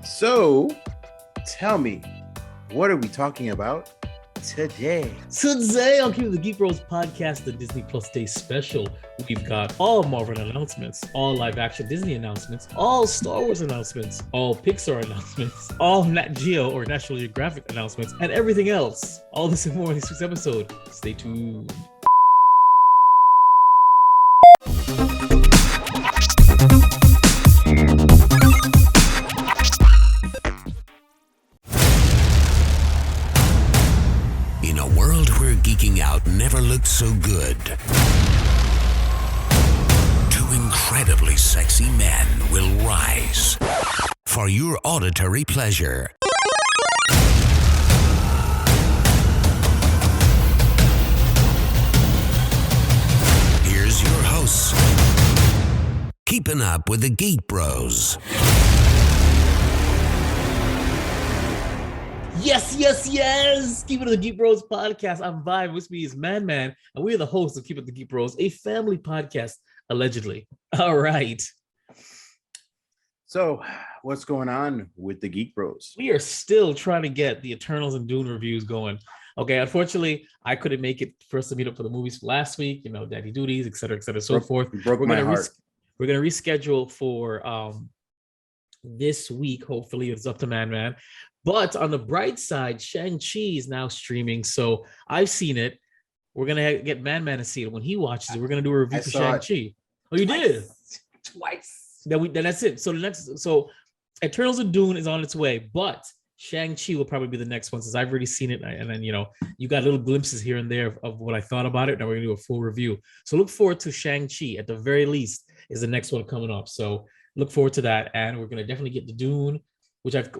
So, tell me, what are we talking about today? Today on Keepin the Geek Bros podcast, the Disney Plus Day special, we've got all Marvel announcements, all live action Disney announcements, all Star Wars announcements, all Pixar announcements, all Nat Geo or National Geographic announcements, and everything else. All this and more in this week's episode. Stay tuned. In a world where geeking out never looked so good, two incredibly sexy men will rise for your auditory pleasure. Here's your hosts, keeping up with the Geek Bros. Yes. Keep It the Geek Bros podcast. I'm Vibe. With me is Man, and we are the hosts of Keep It the Geek Bros, a family podcast, allegedly. All right. So, what's going on with the Geek Bros? We are still trying to get the Eternals and Dune reviews going. Okay, unfortunately, I couldn't make it for us to meet up for the movies last week, daddy duties, et cetera, so forth. Broke my heart. We're going to reschedule for this week. Hopefully, it's up to Man. But on the bright side, Shang Chi is now streaming, so I've seen it. We're gonna get Man to see it. When he watches it, we're gonna do a review for Shang Chi. Oh, you did twice. Then that's it. So Eternals of Dune is on its way, but Shang Chi will probably be the next one since I've already seen it. And then you got little glimpses here and there of what I thought about it. Now we're gonna do a full review. So look forward to Shang Chi. At the very least, is the next one coming up. So look forward to that, and we're gonna definitely get the Dune, which I've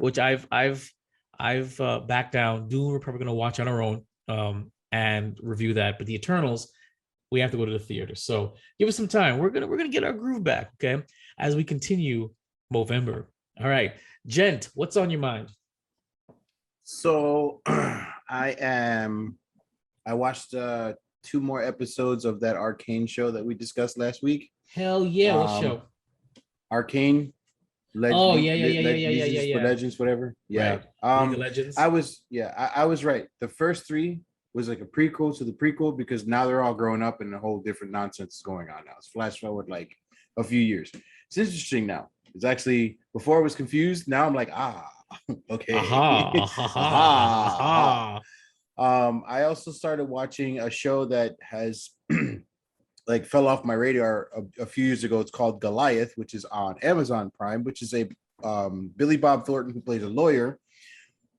backed down. Dune, we're probably gonna watch on our own and review that. But the Eternals, we have to go to the theater. So give us some time. We're gonna get our groove back, okay? As we continue Movember. All right, Gent, what's on your mind? So I watched 2 more episodes of that Arcane show that we discussed last week. Hell yeah, what show? Arcane. Legends, whatever. Yeah. Right. League of Legends. I was right. The first 3 was like a prequel to the prequel because now they're all growing up and a whole different nonsense is going on now. It's flash forward like a few years. It's interesting now. It's actually, before I was confused. Now I'm like, okay. I also started watching a show that has like fell off my radar a few years ago. It's called Goliath, which is on Amazon Prime, which is a Billy Bob Thornton who plays a lawyer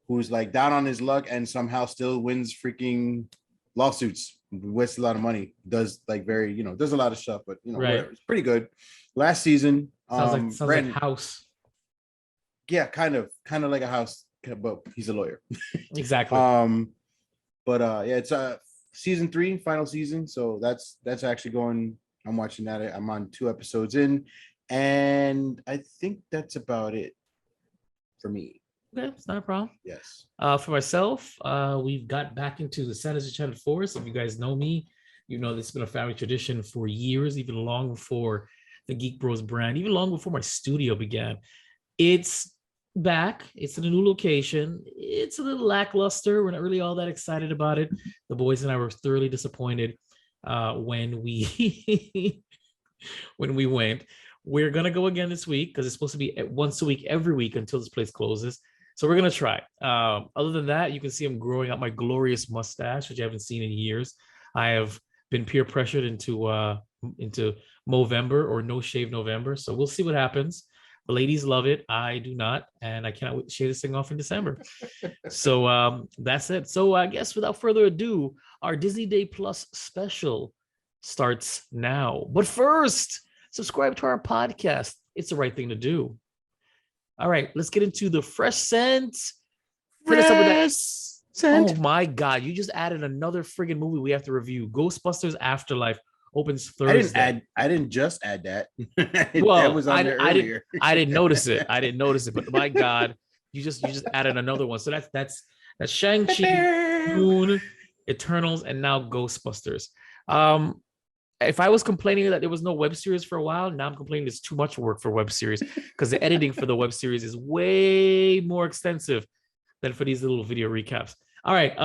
who's like down on his luck and somehow still wins freaking lawsuits, wastes a lot of money, does like does a lot of stuff, but right. Whatever. It's pretty good. Last season, sounds like House. Yeah, kind of like a House, but he's a lawyer. Exactly. It's season 3, final season. So that's actually going. I'm watching that. I'm on 2 episodes in, and I think that's about it for me. Okay, it's not a problem. Yes. For myself, we've got back into the San Enchanted Forest. If you guys know me, you know this has been a family tradition for years, even long before the Geek Bros brand, even long before my studio began. It's back. It's in a new location. It's a little lackluster. We're not really all that excited about it. The boys and I were thoroughly disappointed when we went. We're gonna go again this week because it's supposed to be once a week every week until this place closes. So we're gonna try. Other than that, you can see I'm growing out my glorious mustache, which I haven't seen in years. I have been peer pressured into Movember or no shave November. So we'll see what happens. The ladies love it. I do not, and I cannot wait to shave this thing off in December. So that's it. So I guess without further ado, our Disney Day Plus special starts now. But first, subscribe to our podcast. It's the right thing to do. All right, let's get into the fresh scent. Oh my God, you just added another friggin' movie we have to review. Ghostbusters Afterlife opens Thursday. I didn't just add that. Well, that was on there earlier. I didn't notice it. But my God, you just added another one. So that's Shang Chi, Dune, Eternals, and now Ghostbusters. if I was complaining that there was no web series for a while, now I'm complaining there's too much work for web series because the editing for the web series is way more extensive than for these little video recaps. All right.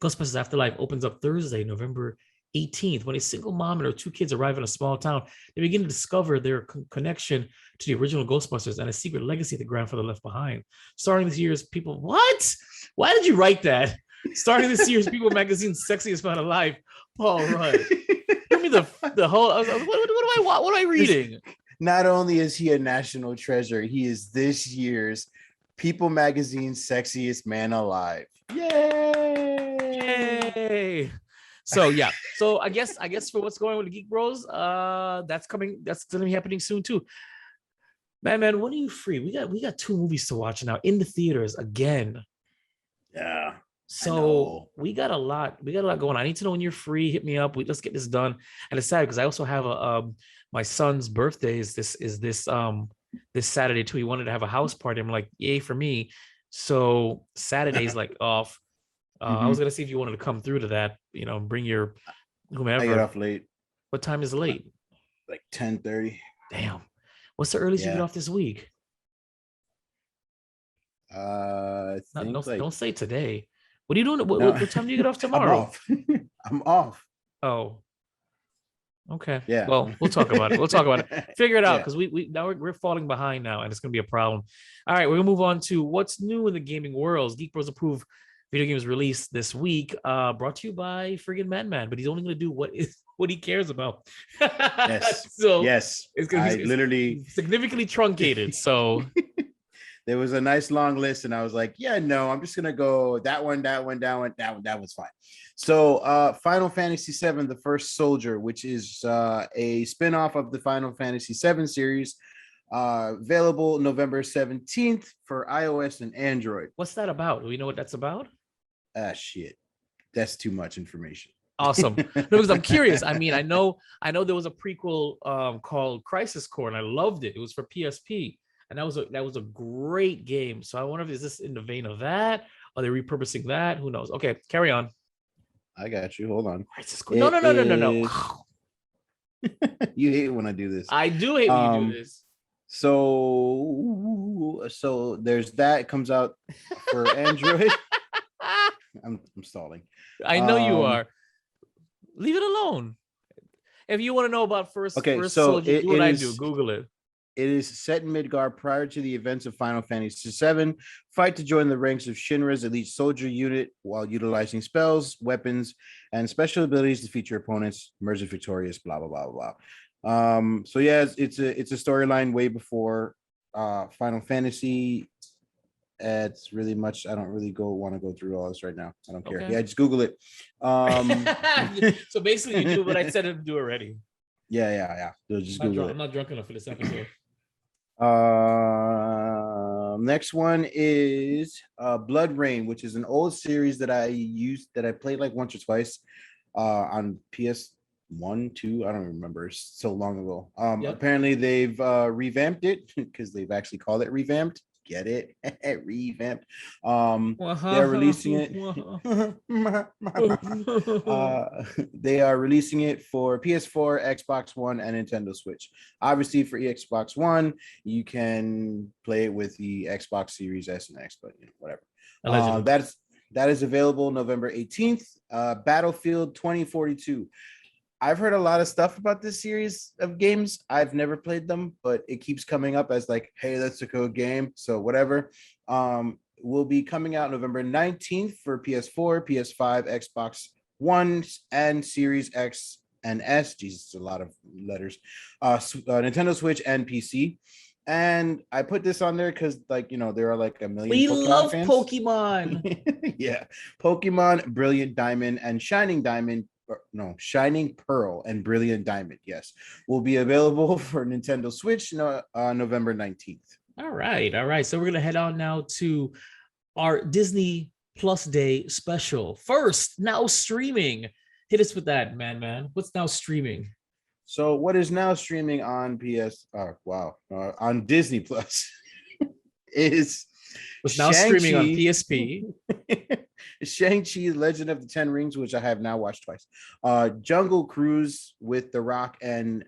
Ghostbusters Afterlife opens up Thursday, November 18th. When a single mom and her two kids arrive in a small town, they begin to discover their connection to the original Ghostbusters and a secret legacy the grandfather left behind. Starting this year's People, what? Why did you write that? Starting this year's People magazine's Sexiest Man Alive, Paul Rudd. Give me the whole. I was like, what am I reading? Not only is he a national treasure, he is this year's People magazine's Sexiest Man Alive. Yay! So yeah, so I guess for what's going on with the Geek Bros, that's coming. That's gonna be happening soon too. Man, when are you free? We got 2 movies to watch now in the theaters again. Yeah. So we got a lot going on. I need to know when you're free. Hit me up. Let's get this done. And it's sad because I also have my son's birthday is this Saturday too. He wanted to have a house party. I'm like, yay for me. So Saturday's like off. I was gonna see if you wanted to come through to that. Bring your whomever. I get off late. What time is late? Like 10:30. Damn. What's the earliest you get off this week? Don't say today. What are you doing? What time do you get off tomorrow? I'm off. Oh. Okay. Yeah. Well, we'll talk about it. Figure it out because we're falling behind now, and it's gonna be a problem. All right, we're gonna move on to what's new in the gaming world. Geek Bros Approve video games released this week, brought to you by friggin' Man, but he's only gonna do what he cares about. Yes. So yes, it's gonna be literally significantly truncated. So there was a nice long list, and I was like, yeah, no, I'm just gonna go that one. That was fine. So Final Fantasy VII, The First Soldier, which is a spin-off of the Final Fantasy VII series, available November 17th for iOS and Android. What's that about? Do we know what that's about? Shit. That's too much information. Awesome. No, because I'm curious. I mean, I know there was a prequel called Crisis Core, and I loved it. It was for PSP. And that was a great game. So I wonder if is this in the vein of that? Are they repurposing that? Who knows? Okay, carry on. I got you. Hold on. No. You hate when I do this. I do hate when you do this. So there's that. It comes out for Android. I'm stalling. I know you are. Leave it alone. If you want to know about first Soldier, do what I do. Google it. It is set in Midgard prior to the events of Final Fantasy VII. Fight to join the ranks of Shinra's elite soldier unit while utilizing spells, weapons, and special abilities to feature opponents. Emerge victorious. Blah blah blah blah. So yeah, it's a storyline way before Final Fantasy. It's really much. I don't really want to go through all this right now. I don't care. Okay. Yeah, just Google it. So basically, you do what I said to do already. Yeah. Just Google it. I'm not drunk enough for this episode. Next one is Bloodrayne, which is an old series that I played like once or twice on PS1, 2. I don't remember. It's so long ago. Apparently they've revamped it because they've actually called it revamped. Get it? Revamped. They're releasing it. They are releasing it for PS4, Xbox One, and Nintendo Switch. Obviously, for Xbox One, you can play it with the Xbox Series S and X, but whatever. That is available November 18th. Battlefield 2042. I've heard a lot of stuff about this series of games. I've never played them, but it keeps coming up as like, hey, that's a cool game. So whatever. Will be coming out November 19th for PS4, PS5, Xbox One, and Series X and S. Jesus, a lot of letters. Nintendo Switch and PC. And I put this on there because, there are like a million. We Pokemon love fans. Pokemon. Yeah, Pokemon, Brilliant Diamond, and Shining Diamond. Shining Pearl and Brilliant Diamond, yes, will be available for Nintendo Switch November 19th. All right. So we're gonna head on now to our Disney Plus Day special. First, now streaming. Hit us with that, man. What's now streaming? So what is now streaming on on Disney Plus is what's now Shang-Chi, streaming on PSP. Shang Chi, Legend of the Ten Rings, which I have now watched twice. Jungle Cruise with The Rock and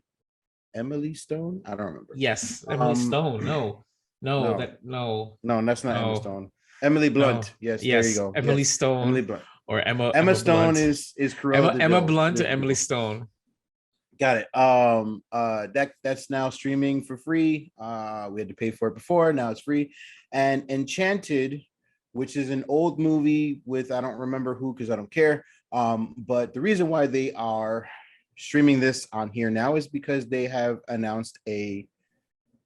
Emily Stone. I don't remember. Yes, Emily Stone. No, no, that's not Emma Stone. Emily Blunt. Yes, there you go. Emily yes. Stone. Emily Blunt. Or Emma Stone Blunt. is Cruella Emma Blunt or Emily Stone. Got it. That's now streaming for free. We had to pay for it before, now it's free. And Enchanted, which is an old movie with I don't remember who because I don't care. But the reason why they are streaming this on here now is because they have announced a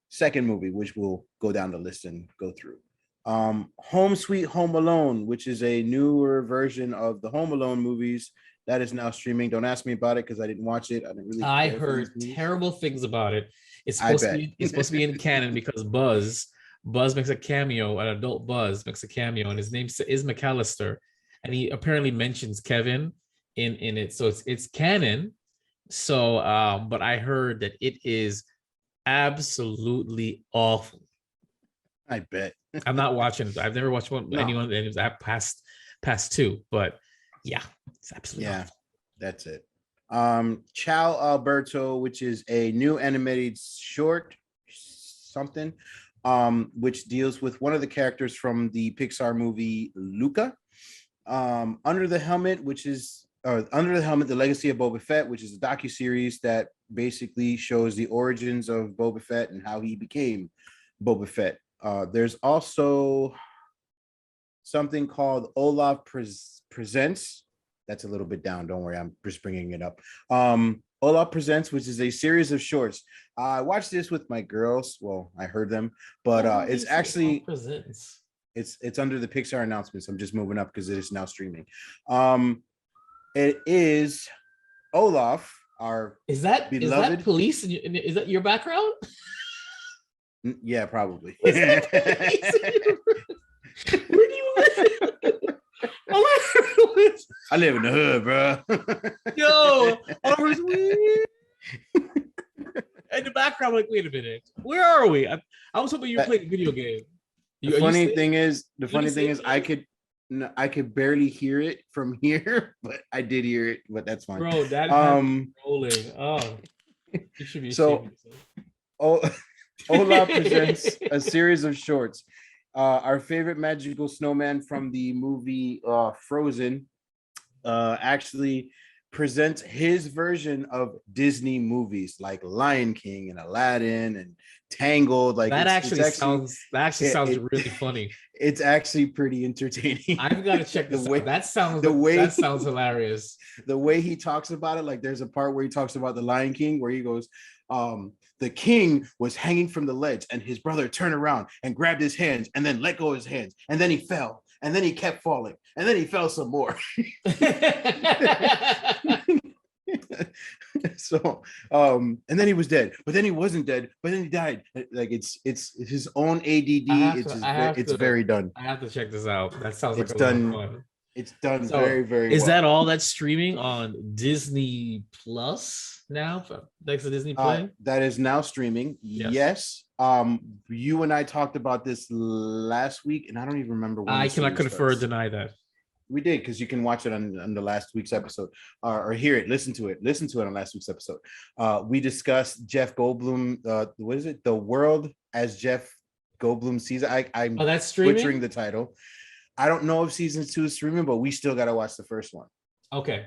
second movie, which we'll go down the list and go through. Home Sweet Home Alone, which is a newer version of the Home Alone movies. That is now streaming. Don't ask me about it because I didn't watch it. I didn't really. I heard terrible things about it. It's supposed to be in canon because Buzz makes a cameo. An adult Buzz makes a cameo, and his name is McAllister, and he apparently mentions Kevin in it. So it's canon. So, but I heard that it is absolutely awful. I bet. I'm not watching it. I've never watched anyone. And I passed two, but. Yeah, it's absolutely awful. That's it. Ciao Alberto, which is a new animated short something, which deals with one of the characters from the Pixar movie Luca. Under the Helmet, The Legacy of Boba Fett, which is a docuseries that basically shows the origins of Boba Fett and how he became Boba Fett. There's also something called Olaf Presents. That's a little bit down. Don't worry, I'm just bringing it up. Olaf Presents, which is a series of shorts. I watched this with my girls. Well, I heard them, but it's actually it's under the Pixar Announcements. I'm just moving up because it is now streaming. It is Olaf, our beloved. Is that police? Is that your background? Yeah, probably. Where do you live? I live in the hood, bro. Yo, in the background, like, wait a minute, where are we? I was hoping you were playing a video game. The funny thing is, I could barely hear it from here, but I did hear it. But that's fine, bro. That rolling. Oh, you should be so. Olaf Presents a series of shorts. Our favorite magical snowman from the movie Frozen actually presents his version of Disney movies like Lion King and Aladdin and Tangled. Like that actually sounds really funny. It's actually pretty entertaining. I've got to check this out. That sounds hilarious. The way he talks about it, like there's a part where he talks about the Lion King where he goes, the king was hanging from the ledge and his brother turned around and grabbed his hands and then let go of his hands. And then he fell and then he kept falling and then he fell some more. So, and then he was dead, but then he wasn't dead, but then he died. Like it's his own ADD. It's very done. I have to check this out. That sounds like it's done. Fun. It's done very, very well. That all that's streaming on Disney Plus now? Thanks to Disney Play? That is now streaming. Yes. You and I talked about this last week, and I don't even remember when. I cannot confirm or deny that. We did, because you can watch it on the last week's episode, or hear it, listen to it on last week's episode. We discussed Jeff Goldblum. What is it? The World as Jeff Goldblum Season. I'm that's streaming? Butchering the title. I don't know if season 2 is streaming, but we still got to watch the first one. Okay,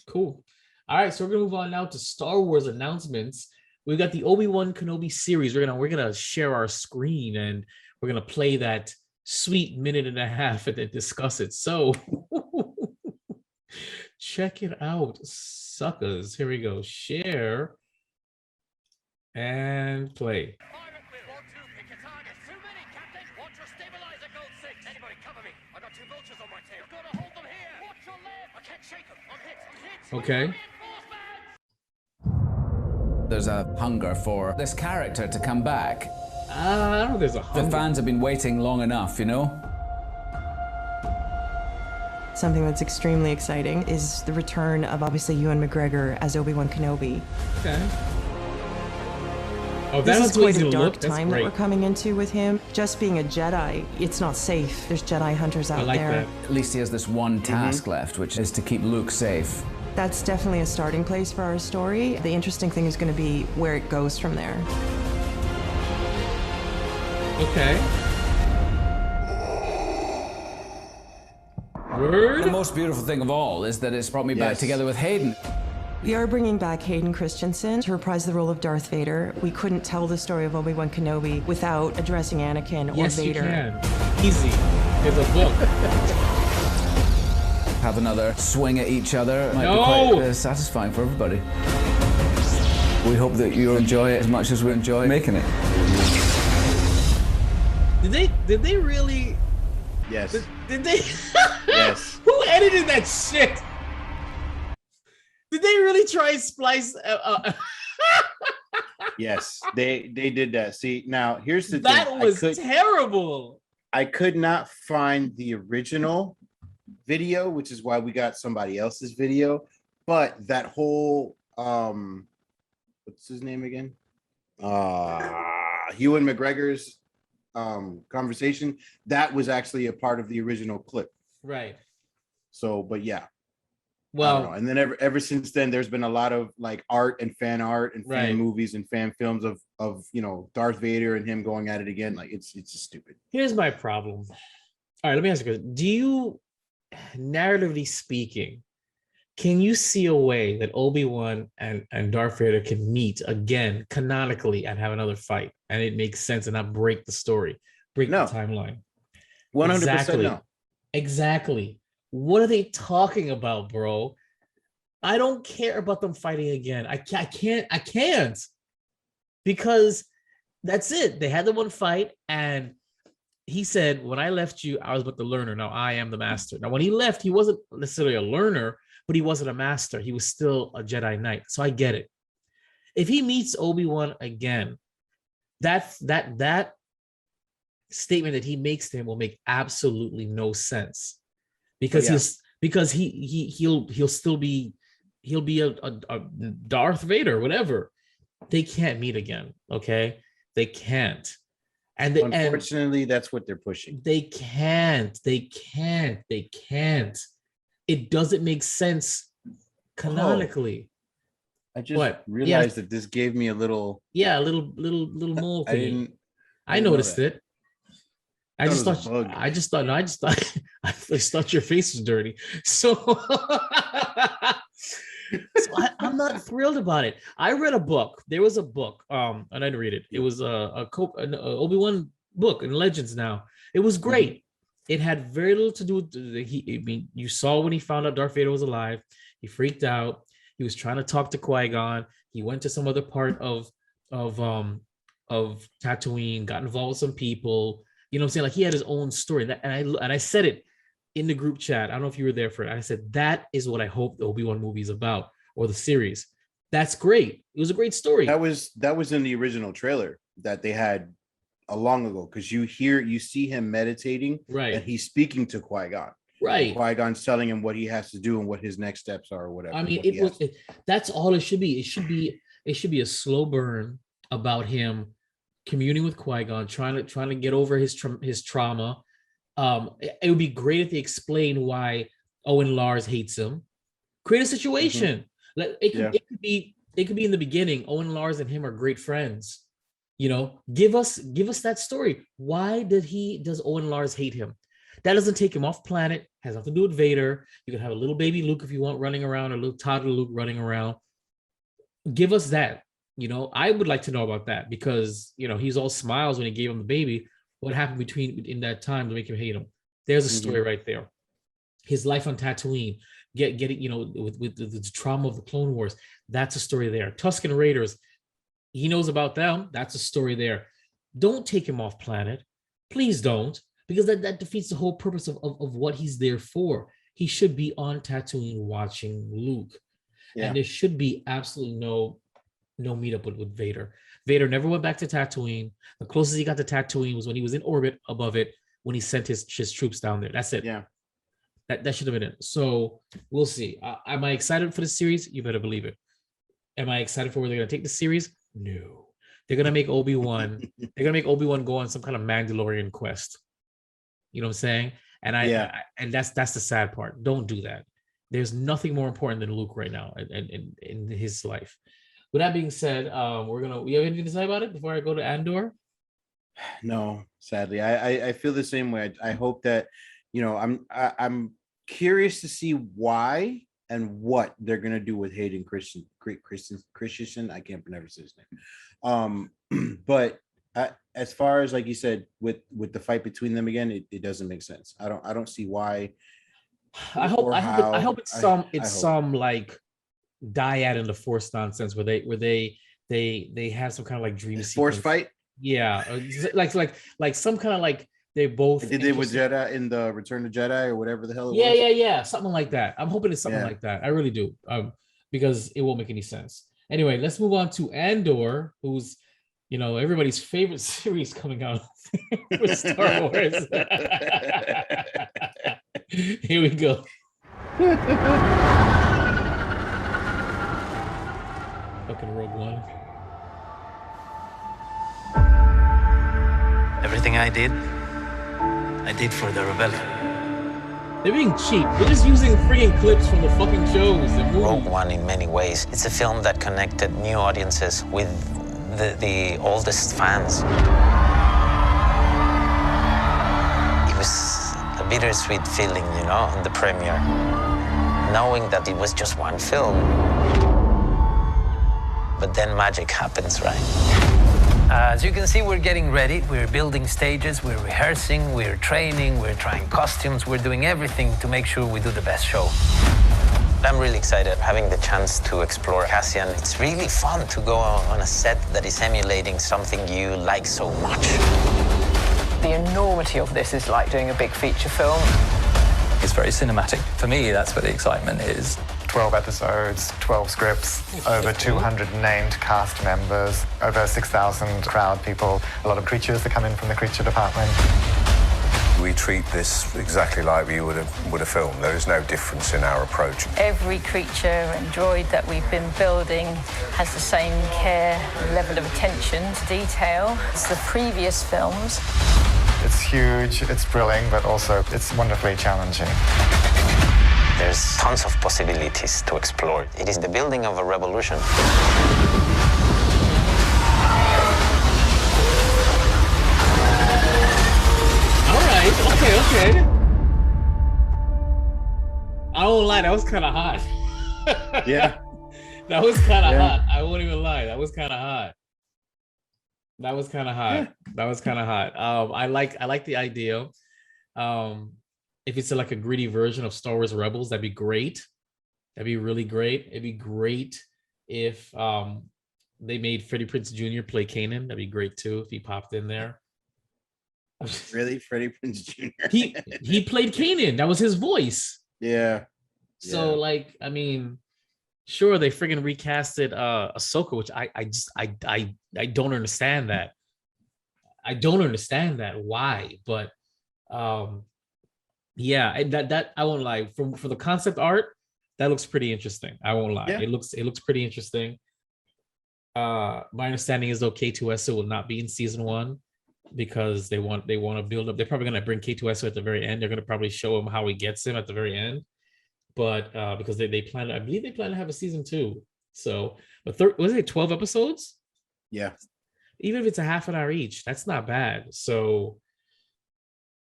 cool. All right, so we're gonna move on now to Star Wars announcements. We've got the Obi-Wan Kenobi series. We're gonna share our screen and we're gonna play that sweet minute and a half and then discuss it. So check it out, suckers. Here we go. Share and play. Okay. There's a hunger for this character to come back. I don't know if there's a hunger. The fans have been waiting long enough, you know? Something that's extremely exciting is the return of obviously Ewan McGregor as Obi-Wan Kenobi. Okay. Oh, This that's is quite the a dark look. That's time that great. we're coming into with him. Just being a Jedi, it's not safe. There's Jedi hunters out I like there. that. At least he has this one task left, which is to keep Luke safe. That's definitely a starting place for our story. The interesting thing is going to be where it goes from there. Okay. Word. The most beautiful thing of all is that it's brought me back Yes. together with Hayden. We are bringing back Hayden Christensen to reprise the role of Darth Vader. We couldn't tell the story of Obi-Wan Kenobi without addressing Anakin Yes, or you Vader. can. Easy. There's a book. Have another swing at each other. Might No! be quite satisfying for everybody. We hope that you enjoy it as much as we enjoy making it. Did they really? Yes. Did they? Yes. Who edited that shit? Did they really try and splice? Yes. They did that. See, now here's the That thing. was terrible. I could not find the original video, which is why we got somebody else's video. But that whole what's his name again? Ewan McGregor's conversation, that was actually a part of the original clip. Right. So, but yeah. I don't know. Well, And then ever since then, there's been a lot of like art and fan Right. movies and fan films of Darth Vader and him going at it again. Like it's just stupid. here's my problem. All right, let me ask you a question. Do you, narratively speaking, can you see a way that Obi-Wan and Darth Vader can meet again canonically and have another fight, and it makes sense and not break the story, break No. the timeline? 100% Exactly. no. Exactly. What are they talking about, bro? I don't care about them fighting again. I can't. Because that's it. They had the one fight, and he said, when I left you, I was but the learner. Now I am the master. Now, when he left, he wasn't necessarily a learner, but he wasn't a master. He was still a Jedi Knight. So I get it. If he meets Obi-Wan again, that statement that he makes to him will make absolutely no sense. Because he'll still be a Darth Vader, whatever. They can't meet again. Okay, they can't. And Unfortunately, that's what they're pushing. they can't. It doesn't make sense canonically. I just What? realized that this gave me a little. Yeah, a little mole I thingy. didn't. I know noticed that. it. I just Thought it was thought. a bug. I just thought. No, I just thought. I just thought your face was dirty. So, I'm not thrilled about it. I read a book. There was a book. And I didn't read it. It was an Obi-Wan book in Legends. Now it was great. It had very little to do with you saw when he found out Darth Vader was alive, he freaked out. He was trying to talk to Qui-Gon. He went to some other part of Tatooine, got involved with some people. You know what I'm saying? Like he had his own story. And I said it in the group chat. I don't know if you were there for it. I said, that is what I hope the Obi-Wan movie is about, or the series. That's great. It was a great story. That was in the original trailer that they had a long ago, because you see him meditating, Right. and he's speaking to Qui-Gon. Right. Qui-Gon's telling him what he has to do and what his next steps are, or whatever. I mean, what he has to- that's all it should be. It should be a slow burn about him communing with Qui-Gon, trying to get over his trauma. It would be great if they explain why Owen Lars hates him. Create a situation. It could be in the beginning. Owen Lars and him are great friends. You know, give us that story. Why does Owen Lars hate him? That doesn't take him off planet. Has nothing to do with Vader. You can have a little baby Luke if you want running around, or a little toddler Luke running around. Give us that. You know, I would like to know about that, because he's all smiles when he gave him the baby. What happened in that time to make him hate him? There's a story right there. His life on Tatooine, getting with the trauma of the Clone Wars. That's a story there. Tusken Raiders, he knows about them. That's a story there. Don't take him off planet. Please don't, because that defeats the whole purpose of what he's there for. He should be on Tatooine watching Luke. Yeah. And there should be absolutely no meetup with Vader. Vader never went back to Tatooine. The closest he got to Tatooine was when he was in orbit above it, when he sent his troops down there. That's it. Yeah. That should have been it. So we'll see. Am I excited for the series? You better believe it. Am I excited for where they're going to take the series? No. They're gonna make Obi-Wan. They're gonna make Obi-Wan go on some kind of Mandalorian quest. You know what I'm saying? And and that's the sad part. Don't do that. There's nothing more important than Luke right now in his life. With that being said, we have anything to say about it before I go to Andor? No, sadly, I feel the same way. I hope that, I'm curious to see why and what they're gonna do with Hayden Christensen. I can't pronounce his name. But as far as, like you said, with the fight between them again, it doesn't make sense. I don't see why. I hope it's some like dyad in the Force nonsense where they have some kind of like dream Force fight. Yeah, like some kind of like they both did they with Jedi in the Return of Jedi or whatever the hell it was. Yeah, something like that. I'm hoping it's something like that. I really do, because it won't make any sense. Anyway, let's move on to Andor, who's everybody's favorite series coming out with Star Wars. Here we go. Fucking Rogue One. Everything I did for the rebellion. They're being cheap. They're just using freaking clips from the fucking shows and movies. Rogue One, in many ways, it's a film that connected new audiences with the oldest fans. It was a bittersweet feeling, on the premiere, knowing that it was just one film. But then magic happens, right? As you can see, we're getting ready. We're building stages, we're rehearsing, we're training, we're trying costumes, we're doing everything to make sure we do the best show. I'm really excited having the chance to explore Cassian. It's really fun to go on a set that is emulating something you like so much. The enormity of this is like doing a big feature film. It's very cinematic. For me, that's where the excitement is. 12 episodes, 12 scripts, over 200 named cast members, over 6,000 crowd people, a lot of creatures that come in from the creature department. We treat this exactly like we would a film. There is no difference in our approach. Every creature and droid that we've been building has the same care and level of attention to detail as the previous films. It's huge, it's thrilling, but also it's wonderfully challenging. There's tons of possibilities to explore. It is the building of a revolution. Okay. I won't lie, that was kind of hot. Yeah. That was kind of hot. I won't even lie. That was kind of hot. I like the idea. If it's like a gritty version of Star Wars Rebels, that'd be great. That'd be really great. It'd be great if they made Freddie Prinze Jr. play Kanan. That'd be great too if he popped in there. Really, Freddie Prinze Jr. he played Kanan. That was his voice. Yeah. So sure, they friggin' recasted Ahsoka, which I don't understand that. I don't understand that why, but that I won't lie. For the concept art, that looks pretty interesting. I won't lie. It looks pretty interesting. My understanding is though K2SO will not be in season 1 because they want to build up. They're probably gonna bring K2SO at the very end. They're gonna probably show him how he gets him at the very end. But because I believe they plan to have a season 2. So, but was it 12 episodes? Yeah. Even if it's a half an hour each, that's not bad. So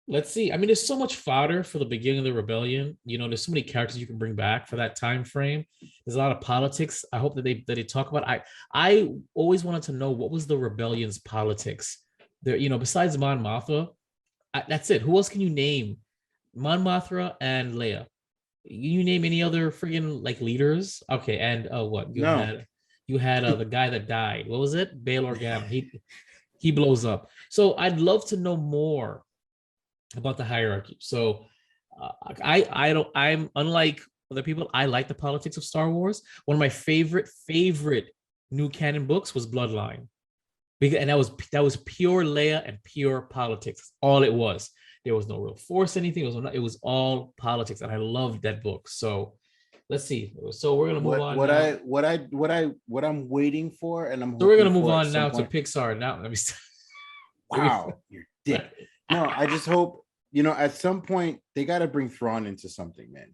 let's see. I mean, there's so much fodder for the beginning of the rebellion. There's so many characters you can bring back for that time frame. There's a lot of politics. I hope that they talk about. I always wanted to know what was the rebellion's politics. There, besides Mon Mothma, that's it. Who else can you name? Mon Mothma and Leia. You name any other friggin' like leaders? Okay, and what you had the guy that died. What was it? Bail Organa. He blows up. So I'd love to know more about the hierarchy. So I'm unlike other people. I like the politics of Star Wars. One of my favorite new canon books was Bloodline, and that was pure Leia and pure politics. All it was. There was no real force, anything. It was all politics, and I loved that book. So let's see. So we're gonna move on. What I'm waiting for, and I'm so we're gonna hoping move for at on now some point- to Pixar. Now let me. Wow, you're dick. No, I just hope at some point they got to bring Thrawn into something, man.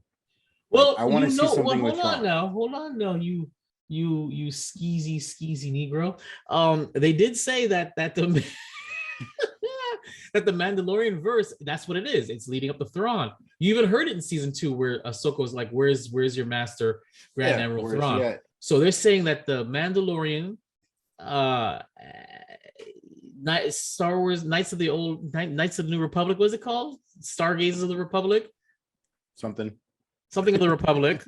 Well, I want to see something with Thrawn. Hold on now. You skeezy Negro. They did say that the that the Mandalorian verse, that's what it is. It's leading up to Thrawn. You even heard it in season 2 where Ahsoka was like, "Where's your master, Grand Admiral Thrawn?" So they're saying that the Mandalorian, Star Wars Knights of the New Republic, what's it called? Stargazers of the Republic? Something of the Republic.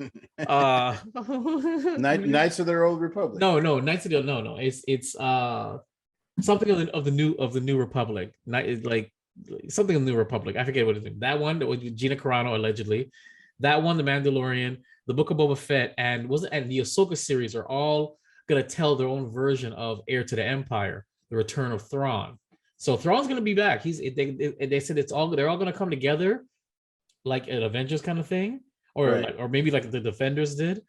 Knights of the Old Republic. No, Knights of the no. It's something of the New Republic. Like something of the New Republic. I forget what it is. That one that was Gina Carano allegedly. That one, The Mandalorian, the Book of Boba Fett, and the Ahsoka series are all gonna tell their own version of Heir to the Empire, the Return of Thrawn. So Thrawn's gonna be back. They said they're all gonna come together like an Avengers kind of thing, or maybe like the Defenders did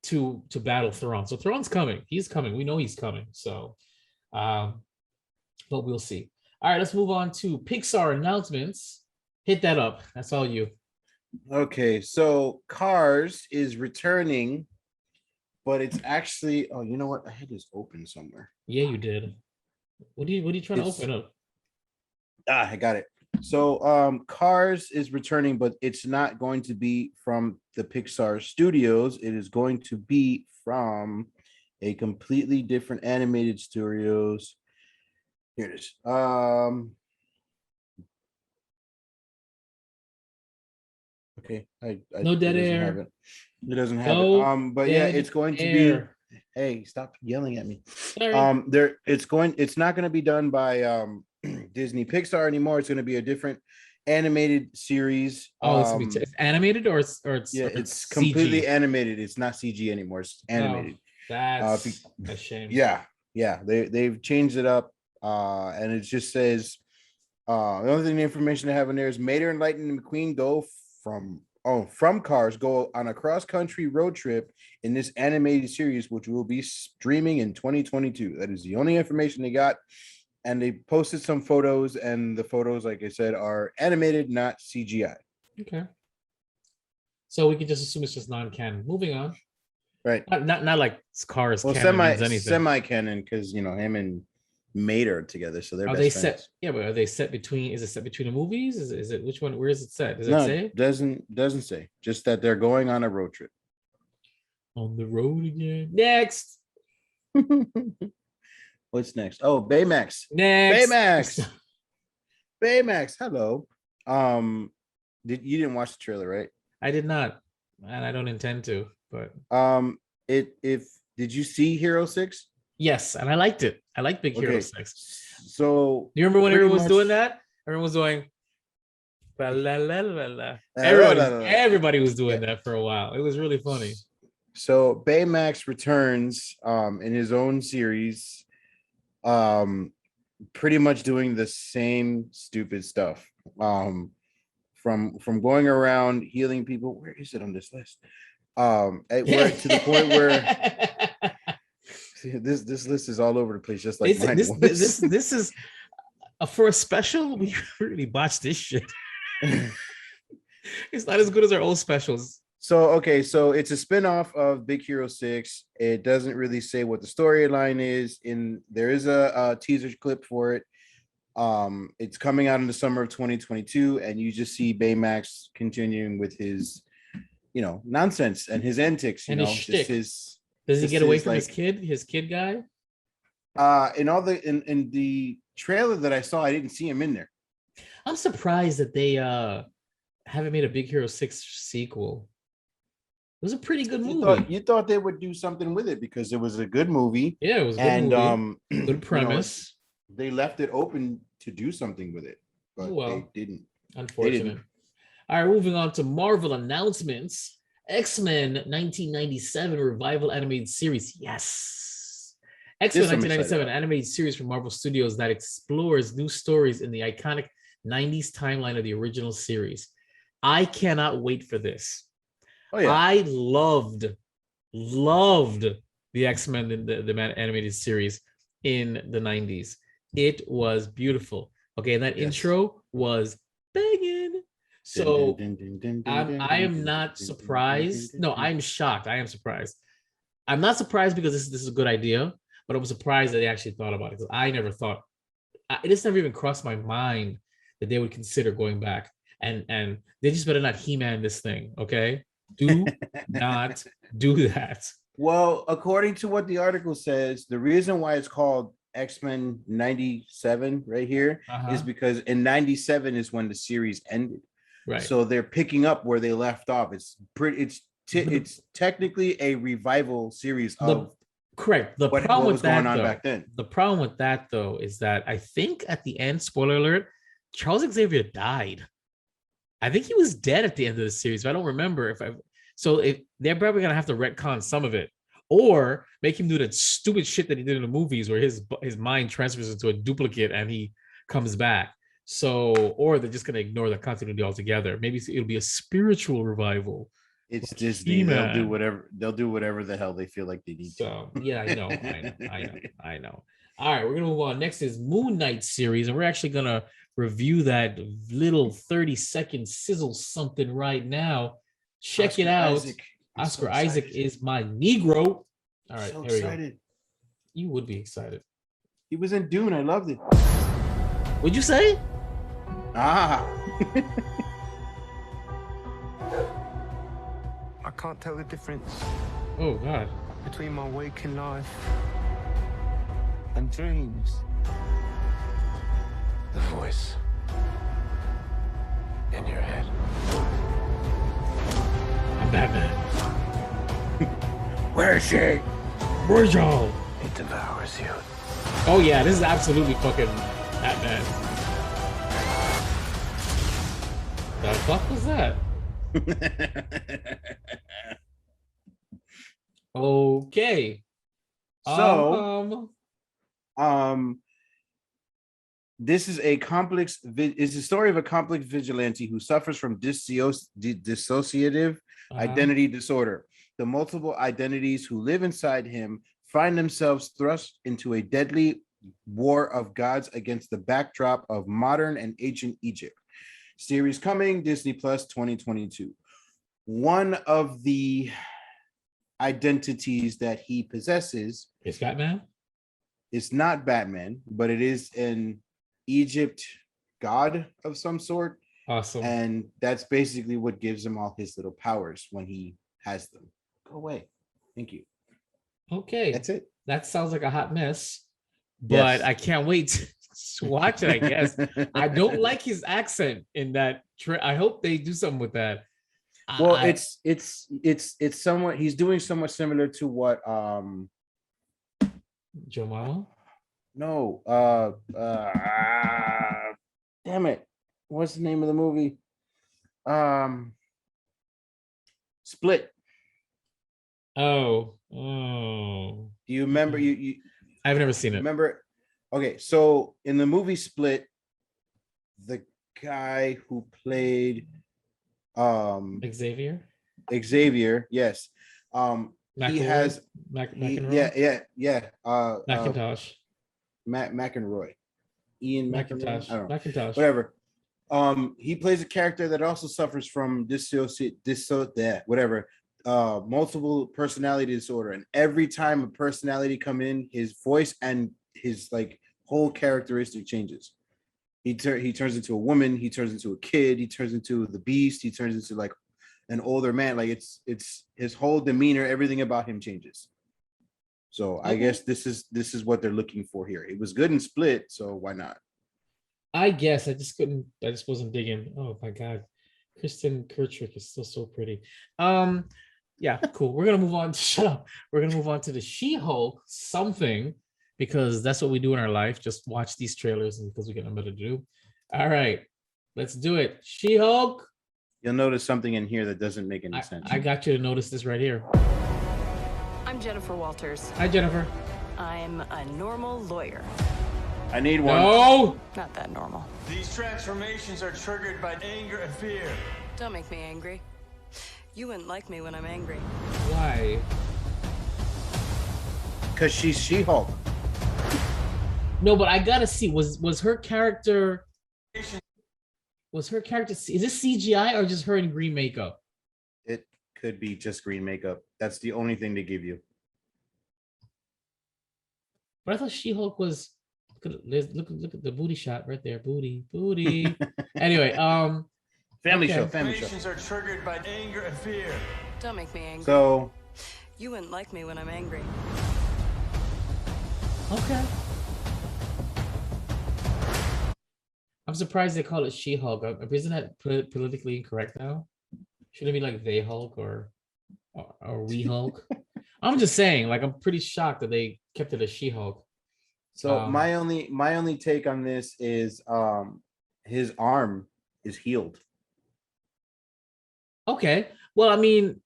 to battle Thrawn. So Thrawn's coming. He's coming. We know he's coming. So, but we'll see. All right, let's move on to Pixar announcements. Hit that up. That's all you. Okay, so Cars is returning, but it's actually. Oh, you know what? I had this open somewhere. Yeah, you did. What are you trying to open up? I got it. So Cars is returning, but it's not going to be from the Pixar studios. It is going to be from a completely different animated studios. Here it is. Okay. No dead air. It doesn't have it. But yeah, it's going to be. Hey, stop yelling at me. Sorry. It's not going to be done by Disney Pixar anymore. It's going to be a different animated series. It's animated or it's it's completely CG? Animated. It's not CG anymore. It's animated. That's a shame. Yeah. They've changed it up, and it just says the only thing the information I have in there is Mater and Lightning McQueen go from Cars go on a cross-country road trip in this animated series, which will be streaming in 2022. That is the only information they got. And they posted some photos, and the photos, like I said, are animated, not CGI. Okay. So we can just assume it's just non-canon. Moving on. Right. Not like Cars. Well, semi-canon, because him and Mater together, so they're. Are they set? Yeah, but are they set between? Is it set between the movies? Is it which one? Where is it set? Does it say? Doesn't say. Just that they're going on a road trip. On the road again. Next. What's next? Oh, Baymax. Baymax. Hello. You didn't watch the trailer, right? I did not, and I don't intend to. But did you see Hero 6? Yes, and I liked it. I liked Big Hero 6. So you remember when everyone was doing that? Everyone was doing. Everybody was doing that for a while. It was really funny. So Baymax returns in his own series, pretty much doing the same stupid stuff. From going around healing people. Where is it on this list? To the point where this list is all over the place, just like mine. This is for a special. We really botched this shit. It's not as good as our old specials. So it's a spin-off of Big Hero 6. It doesn't really say what the storyline is. There is a teaser clip for it. It's coming out in the summer of 2022, and you just see Baymax continuing with his nonsense and his antics. Does he get away from his kid guy? In the trailer that I saw, I didn't see him in there. I'm surprised that they haven't made a Big Hero 6 sequel. It was a pretty good movie. You thought they would do something with it because it was a good movie. Yeah, it was a good movie. Good premise. They left it open to do something with it, but they didn't. Unfortunate. All right, moving on to Marvel announcements. X-Men 1997 revival animated series. Yes. X-Men 1997 animated series from Marvel Studios that explores new stories in the iconic 90s timeline of the original series. I cannot wait for this. Oh yeah. I loved the X-Men in the animated series in the 90s. It was beautiful. Okay, and that intro was banging. So I am not surprised. No, I'm shocked. I am surprised. I'm not surprised because this is a good idea, but I'm surprised that they actually thought about it because I never thought it just never even crossed my mind that they would consider going back. And they just better not He-Man this thing, okay? Do not do that. Well, according to what the article says, the reason why it's called X-Men 97 right here is because in 97 is when the series ended. Right. So they're picking up where they left off. It's technically a revival series of correct. The what problem was with that going on though, back then. The problem with that though is that I think at the end, spoiler alert, Charles Xavier died. I think he was dead at the end of the series. But I don't remember if they're probably gonna have to retcon some of it, or make him do that stupid shit that he did in the movies where his mind transfers into a duplicate and he comes back. So, or they're just gonna ignore the continuity altogether. Maybe it'll be a spiritual revival. It's Disney. They'll do whatever the hell they feel like they need. So yeah, I know. All right, we're gonna move on. Next is Moon Knight series, and we're actually gonna review that little 30-second sizzle something right now. Check it out. Oscar Isaac is my Negro. All right, so here we excited. go. You would be excited. He was in Dune. I loved it. What'd you say? I can't tell the difference. Oh God. Between my waking life and dreams. The voice in your head. I'm Batman. Where is she? Where's y'all? It devours you. Oh yeah, this is absolutely fucking Batman. The fuck was that? Okay. So, this is a complex. It's a story of a complex vigilante who suffers from dissociative identity disorder. The multiple identities who live inside him find themselves thrust into a deadly war of gods against the backdrop of modern and ancient Egypt. Series coming Disney Plus 2022. One of the identities that he possesses is Batman. It's not Batman, but it is an Egypt god of some sort. Awesome. And that's basically what gives him all his little powers when he has them. Go away. Thank you. Okay. That's it. That sounds like a hot mess, but I can't wait to watch it, I guess. I don't like his accent in that. I hope they do something with that. Well, it's somewhat, he's doing somewhat similar to what Joe Mama? No, damn it. What's the name of the movie? Split. Oh. Do you remember you I've never seen it. Remember? Okay, so in the movie Split, the guy who played Xavier, yes. He has McEnroy? Macintosh. McEnroy. Ian Macintosh. I don't know. Macintosh. Whatever. He plays a character that also suffers from multiple personality disorder, and every time a personality come in, his voice and his like whole characteristic changes. He turns into a woman, he turns into a kid, he turns into the beast, he turns into like an older man. Like it's his whole demeanor, everything about him changes. So I guess this is what they're looking for here. It was good in Split, so why not? I guess I just wasn't digging. Oh my God. Kristen Kirchrick is still so pretty. Yeah, cool. We're gonna move on. Shut up. We're gonna move on to the She-Hulk something, because that's what we do in our life. Just watch these trailers and because we got nothing better to do. All right, let's do it. She-Hulk. You'll notice something in here that doesn't make any sense. I got you to notice this right here. I'm Jennifer Walters. Hi, Jennifer. I'm a normal lawyer. I need one. No! Not that normal. These transformations are triggered by anger and fear. Don't make me angry. You wouldn't like me when I'm angry. Why? Because she's She-Hulk. No, but I gotta see. Was her character? Was her character? Is this CGI or just her in green makeup? It could be just green makeup. That's the only thing they give you. But I thought She-Hulk was. Look at the booty shot right there. Booty. Anyway, family okay. show. Emotions are triggered by anger and fear. Don't make me angry. So You wouldn't like me when I'm angry. Okay. I'm surprised they call it She-Hulk. Isn't that politically incorrect now? Should it be like they Hulk or we Hulk? I'm just saying, like, I'm pretty shocked that they kept it as She-Hulk. So my only take on this is his arm is healed. Okay. Well, I mean,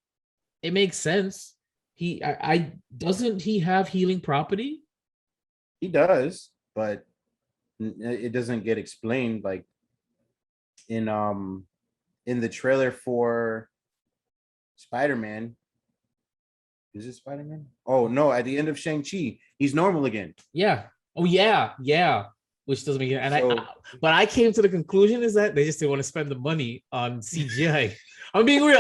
it makes sense. I doesn't he have healing property? He does, but it doesn't get explained. Like in the trailer for Spider-Man. Is it Spider-Man? Oh no! At the end of Shang Chi, he's normal again. Yeah. Oh yeah. Which doesn't make it. But I came to the conclusion is that they just didn't want to spend the money on CGI. I'm being real.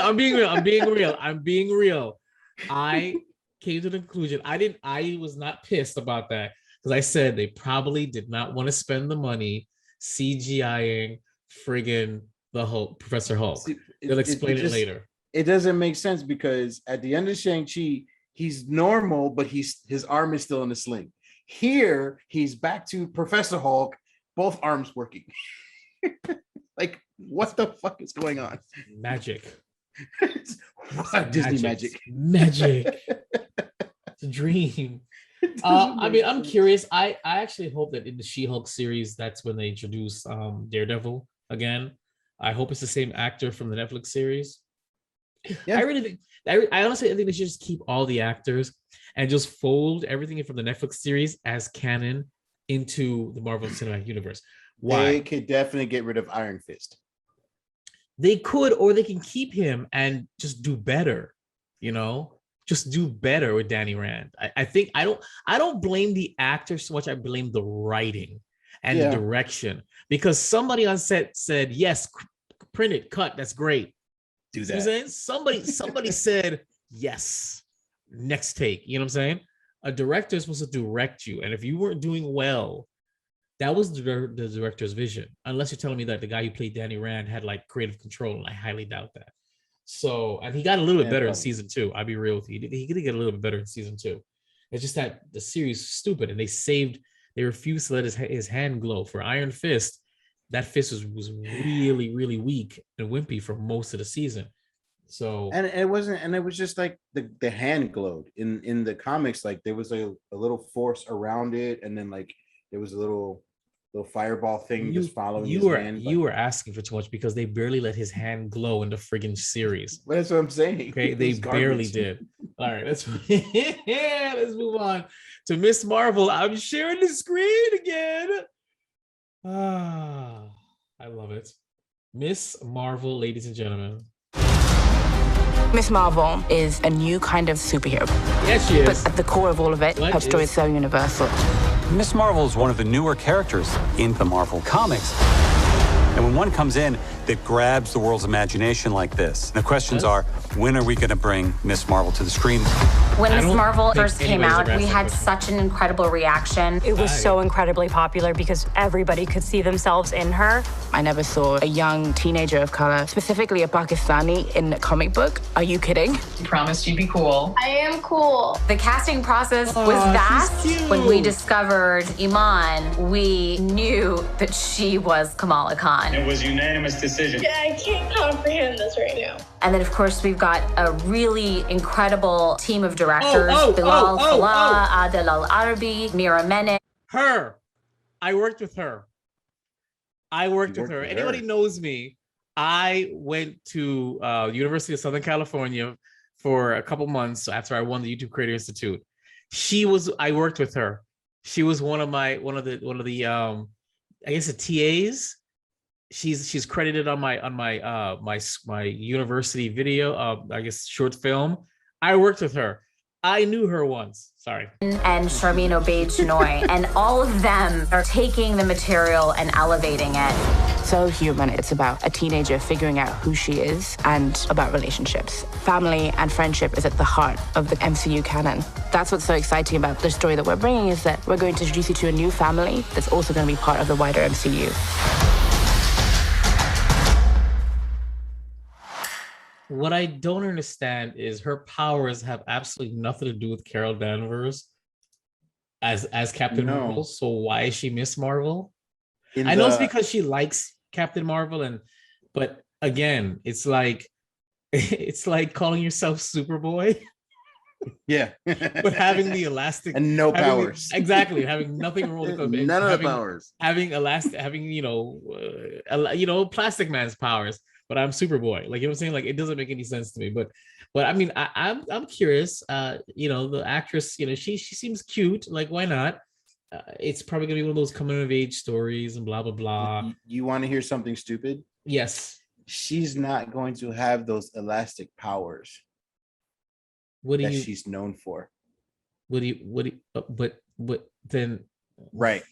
I came to the conclusion. I was not pissed about that because I said they probably did not want to spend the money CGIing friggin' the Hulk, Professor Hulk. See, they'll explain it later. It doesn't make sense because at the end of Shang-Chi, he's normal, but his arm is still in a sling. Here, he's back to Professor Hulk, both arms working. Like, what the fuck is going on? Magic. What Disney magic? Magic. It's a dream. I mean, I'm curious. I actually hope that in the She-Hulk series, that's when they introduce Daredevil again. I hope it's the same actor from the Netflix series. Yeah. I really think. I honestly think they should just keep all the actors and just fold everything from the Netflix series as canon into the Marvel Cinematic Universe. Why? They could definitely get rid of Iron Fist. They could, or they can keep him and just do better. You know, just do better with Danny Rand. I think I don't blame the actor so much. I blame the writing and the direction, because somebody on set said, "Yes, print it, cut. That's great." Do that. You know what I'm saying? Somebody said yes. Next take. You know what I'm saying? A director is supposed to direct you, and if you weren't doing well, that was the director's vision. Unless you're telling me that the guy who played Danny Rand had like creative control, and I highly doubt that. So, and he got a little bit better in season 2. I'll be real with you. He did get a little bit better in season 2. It's just that the series is stupid, and they refused to let his hand glow. For Iron Fist, that fist was really, really weak and wimpy for most of the season. So and it was just like the hand glowed in the comics. Like there was a little force around it, and then like there was a little fireball thing just following his hand. You were asking for too much because they barely let his hand glow in the friggin' series. Well, that's what I'm saying. Okay, they barely did. All right, let's move on to Miss Marvel. I'm sharing the screen again. I love it. Miss Marvel, ladies and gentlemen. Miss Marvel is a new kind of superhero. Yes, she is. But at the core of all of it, her story is so universal. Miss Marvel is one of the newer characters in the Marvel comics. And when one comes in that grabs the world's imagination like this, the questions are, when are we going to bring Miss Marvel to the screen? When Miss Marvel first came out, we had such an incredible reaction. It was so incredibly popular because everybody could see themselves in her. I never saw a young teenager of color, specifically a Pakistani, in a comic book. Are you kidding? You promised you'd be cool. I am cool. The casting process was vast. When we discovered Iman, we knew that she was Kamala Khan. It was a unanimous decision. Yeah, I can't comprehend this right now. And then, of course, we've got a really incredible team of directors. Bilal Fallah, Adel Al-Arabi, Mira Menek. Her. I worked with her. Anybody knows me, I went to University of Southern California for a couple months after I won the YouTube Creator Institute. I worked with her. She was one of the I guess the TAs she's credited on my university video, I guess short film. I worked with her. I knew her once. Sorry. And Charmin Obaid-Chinoy, and all of them are taking the material and elevating it. So Human, it's about a teenager figuring out who she is and about relationships. Family and friendship is at the heart of the MCU canon. That's what's so exciting about the story that we're bringing, is that we're going to introduce you to a new family that's also going to be part of the wider MCU. What I don't understand is her powers have absolutely nothing to do with Carol Danvers as Captain Marvel. So why is she Miss Marvel? I know it's because she likes Captain Marvel, but again, it's like calling yourself Superboy. Yeah. But having the elastic and no powers. Exactly. Having nothing wrong with none of the powers. Having Plastic Man's powers. But I'm Superboy. Like, you know what I'm saying? Like, it doesn't make any sense to me. But I mean, I'm curious. The actress, she seems cute. Like, why not? It's probably gonna be one of those coming of age stories and blah blah blah. You want to hear something stupid? Yes. She's not going to have those elastic powers. She's known for? But then. Right.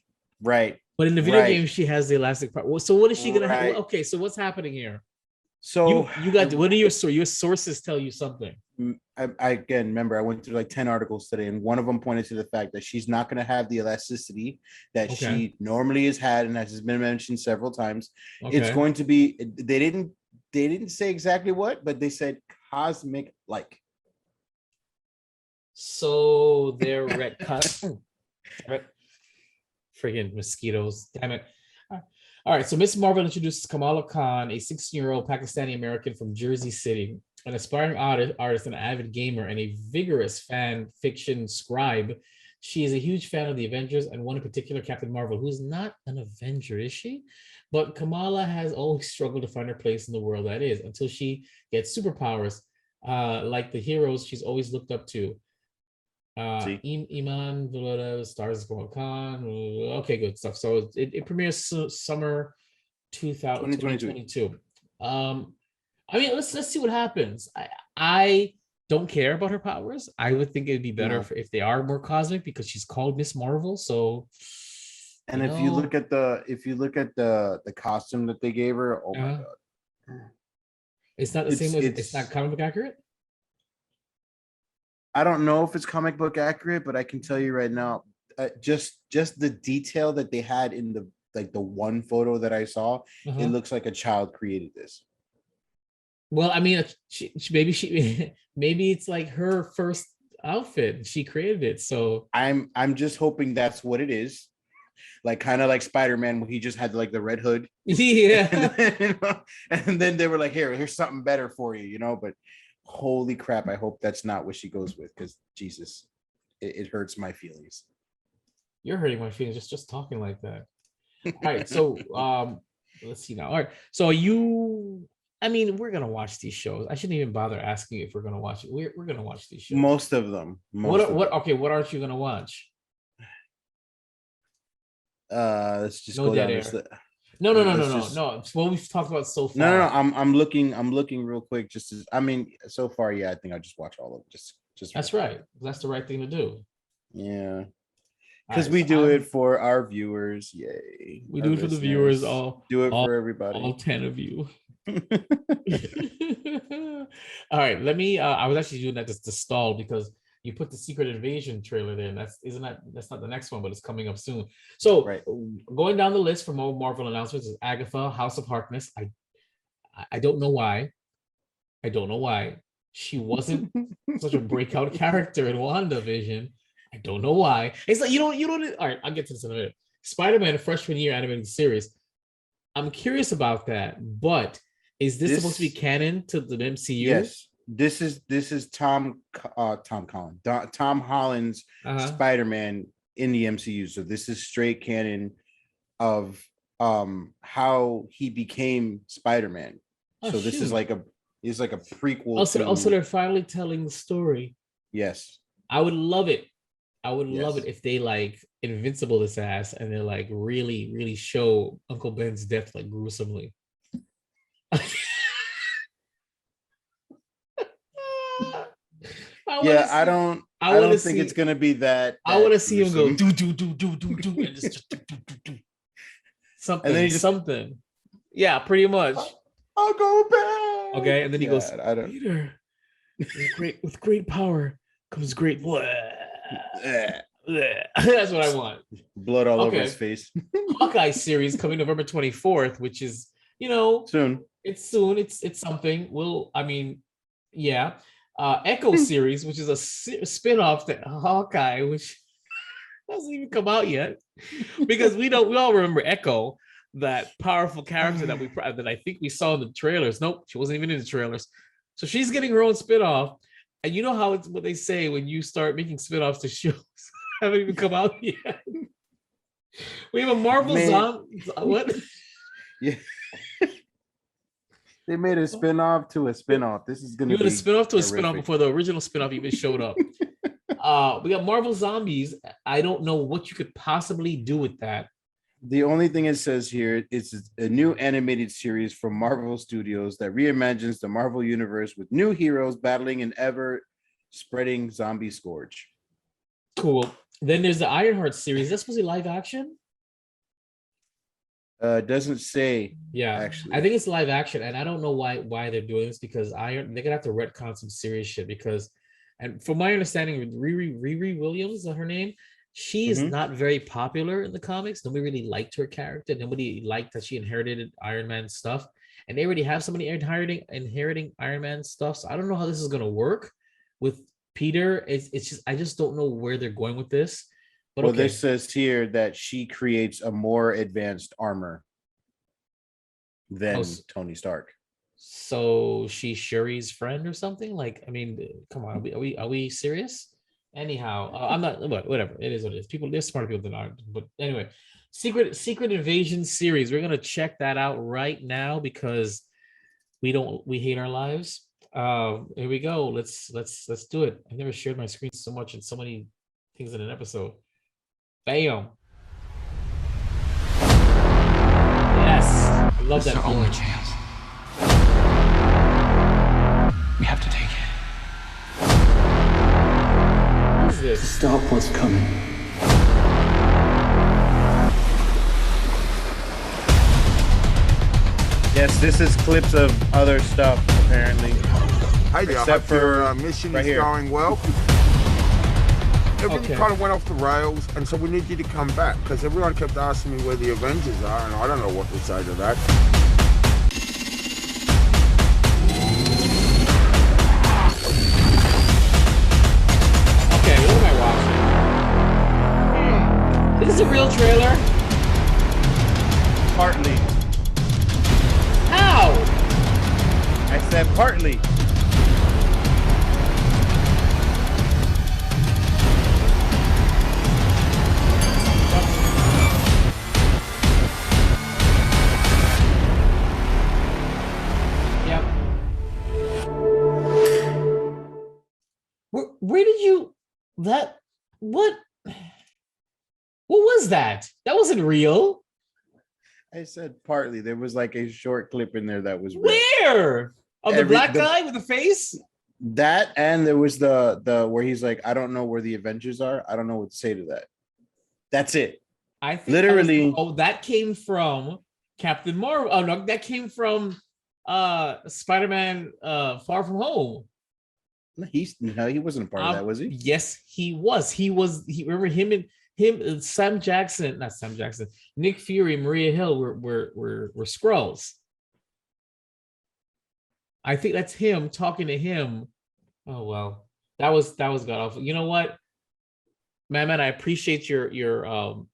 But in the video game, she has the elastic power. So what is she gonna have? Okay, so what's happening here? So you got, what are your sources tell you something? I again remember I went through like 10 articles today, and one of them pointed to the fact that she's not going to have the elasticity that she normally has had, and as has been mentioned several times. It's going to be, they didn't say exactly what, but they said cosmic like. So they're retcon. Friggin' mosquitoes, damn it. All right, so Miss Marvel introduces Kamala Khan, a 16-year-old Pakistani American from Jersey City, an aspiring artist, an avid gamer, and a vigorous fan fiction scribe. She is a huge fan of the Avengers, and one in particular, Captain Marvel, who's not an Avenger, is she? But Kamala has always struggled to find her place in the world that is, until she gets superpowers, like the heroes she's always looked up to. Iman, Stars Going Khan. Okay, good stuff. So it premieres summer 2022. I mean, let's see what happens. I don't care about her powers. I would think it'd be better if they are more cosmic, because she's called Miss Marvel. So, and if you look at the costume that they gave her, oh my god, it's not the same as it's not comic book accurate. I don't know if it's comic book accurate, but I can tell you right now, just the detail that they had in the one photo that I saw, it looks like a child created this. Well, I mean, maybe it's like her first outfit. She created it, so I'm just hoping that's what it is. Like kind of like Spider-Man, where he just had like the red hood. Yeah. And then they were like, here's something better for you, But holy crap, I hope that's not what she goes with, because Jesus, it hurts my feelings. You're hurting my feelings just talking like that. All right, so let's see now. All right, so we're gonna watch these shows. I shouldn't even bother asking you if we're gonna watch it. We're gonna watch these shows. Most of them. Okay, what aren't you gonna watch? Let's just go down air. this. No. It's what we've talked about so far. No. I'm looking real quick. So far, yeah. I think I'll just watch all of it. Just. That's right. That's the right thing to do. Yeah. Because we do it for our viewers. Yay. We do it for the viewers. Do it for everybody. All 10 of you. All right. Let me. I was actually doing that just to stall, because you put the Secret Invasion trailer there, and that's not the next one, but it's coming up soon. So going down the list for more Marvel announcements is Agatha, House of Harkness. I don't know why. She wasn't such a breakout character in WandaVision. I don't know why. It's like you don't. All right, I'll get to this in a minute. Spider-Man freshman year animated series. I'm curious about that, but is this supposed to be canon to the MCU? Yes. This is Tom Holland's Spider-Man in the MCU. So this is straight canon of how he became Spider-Man. So this is like a prequel. Also, they're finally telling the story. Yes. I would love it. I would love it if they like invincible this ass and they like really, really show Uncle Ben's death like gruesomely. I don't think it's gonna be that. I want to see him go do and just do. Something, and then something. Yeah, pretty much. I'll go back. Okay, and then he goes, I don't. Peter, with great power comes great blood. That's what I want. Blood all over his face. Hawkeye series coming November 24th, which is, soon. It's soon. It's something. Echo series, which is a spin-off to Hawkeye, which hasn't even come out yet. Because we all remember Echo, that powerful character that I think we saw in the trailers. Nope, she wasn't even in the trailers. So she's getting her own spin-off. And you know how it's what they say when you start making spin-offs to shows haven't even come out yet. We have a Marvel zombie. What? Yeah. They made a spin-off to a spin-off. This is gonna be a spin-off to a spin-off before the original spin-off even showed up. We got Marvel Zombies. I don't know what you could possibly do with that. The only thing it says here is a new animated series from Marvel Studios that reimagines the Marvel universe with new heroes battling an ever-spreading zombie scourge. Cool. Then there's the Ironheart series. That's supposed to be live action? Doesn't say. Yeah, actually. I think it's live action, and I don't know why they're doing this, because they're gonna have to retcon some serious shit, because, and from my understanding, Riri Williams is her name. She is not very popular in the comics. Nobody really liked her character. Nobody liked that she inherited Iron Man stuff, and they already have somebody inheriting Iron Man stuff. So I don't know how this is gonna work with Peter. It's just, I just don't know where they're going with this. But well, this says here that she creates a more advanced armor than Tony Stark. So she's Shuri's friend or something? Like, I mean, come on, are we serious? Anyhow, I'm not. Whatever, it is what it is. There's smarter people than I. But anyway, Secret Invasion series. We're gonna check that out right now because we hate our lives. Here we go. Let's do it. I've never shared my screen so much and so many things in an episode. Bam. Yes. I love that. It's our only chance. We have to take it. What is this? Stop what's coming. Yes, this is clips of other stuff, apparently. Hey there, I hope your mission is going well. Everything kind of went off the rails, and so we need you to come back, because everyone kept asking me where the Avengers are, and I don't know what to say to that. Okay, what am I watching? Is this a real trailer? Partly. How? I said partly. Where did you what was that? That wasn't real. I said partly. There was like a short clip in there that was real. Where? Of the black guy with the face? That, and there was the where he's like, I don't know where the Avengers are. I don't know what to say to that. That's it. I think literally that came from Captain Marvel. Oh no, that came from Spider-Man Far From Home. He wasn't a part of that, was he? Yes, he was. He remember him, Sam Jackson, not Sam Jackson, Nick Fury, Maria Hill were Skrulls. I think that's him talking to him. Oh well, that was god awful. You know what, man, I appreciate your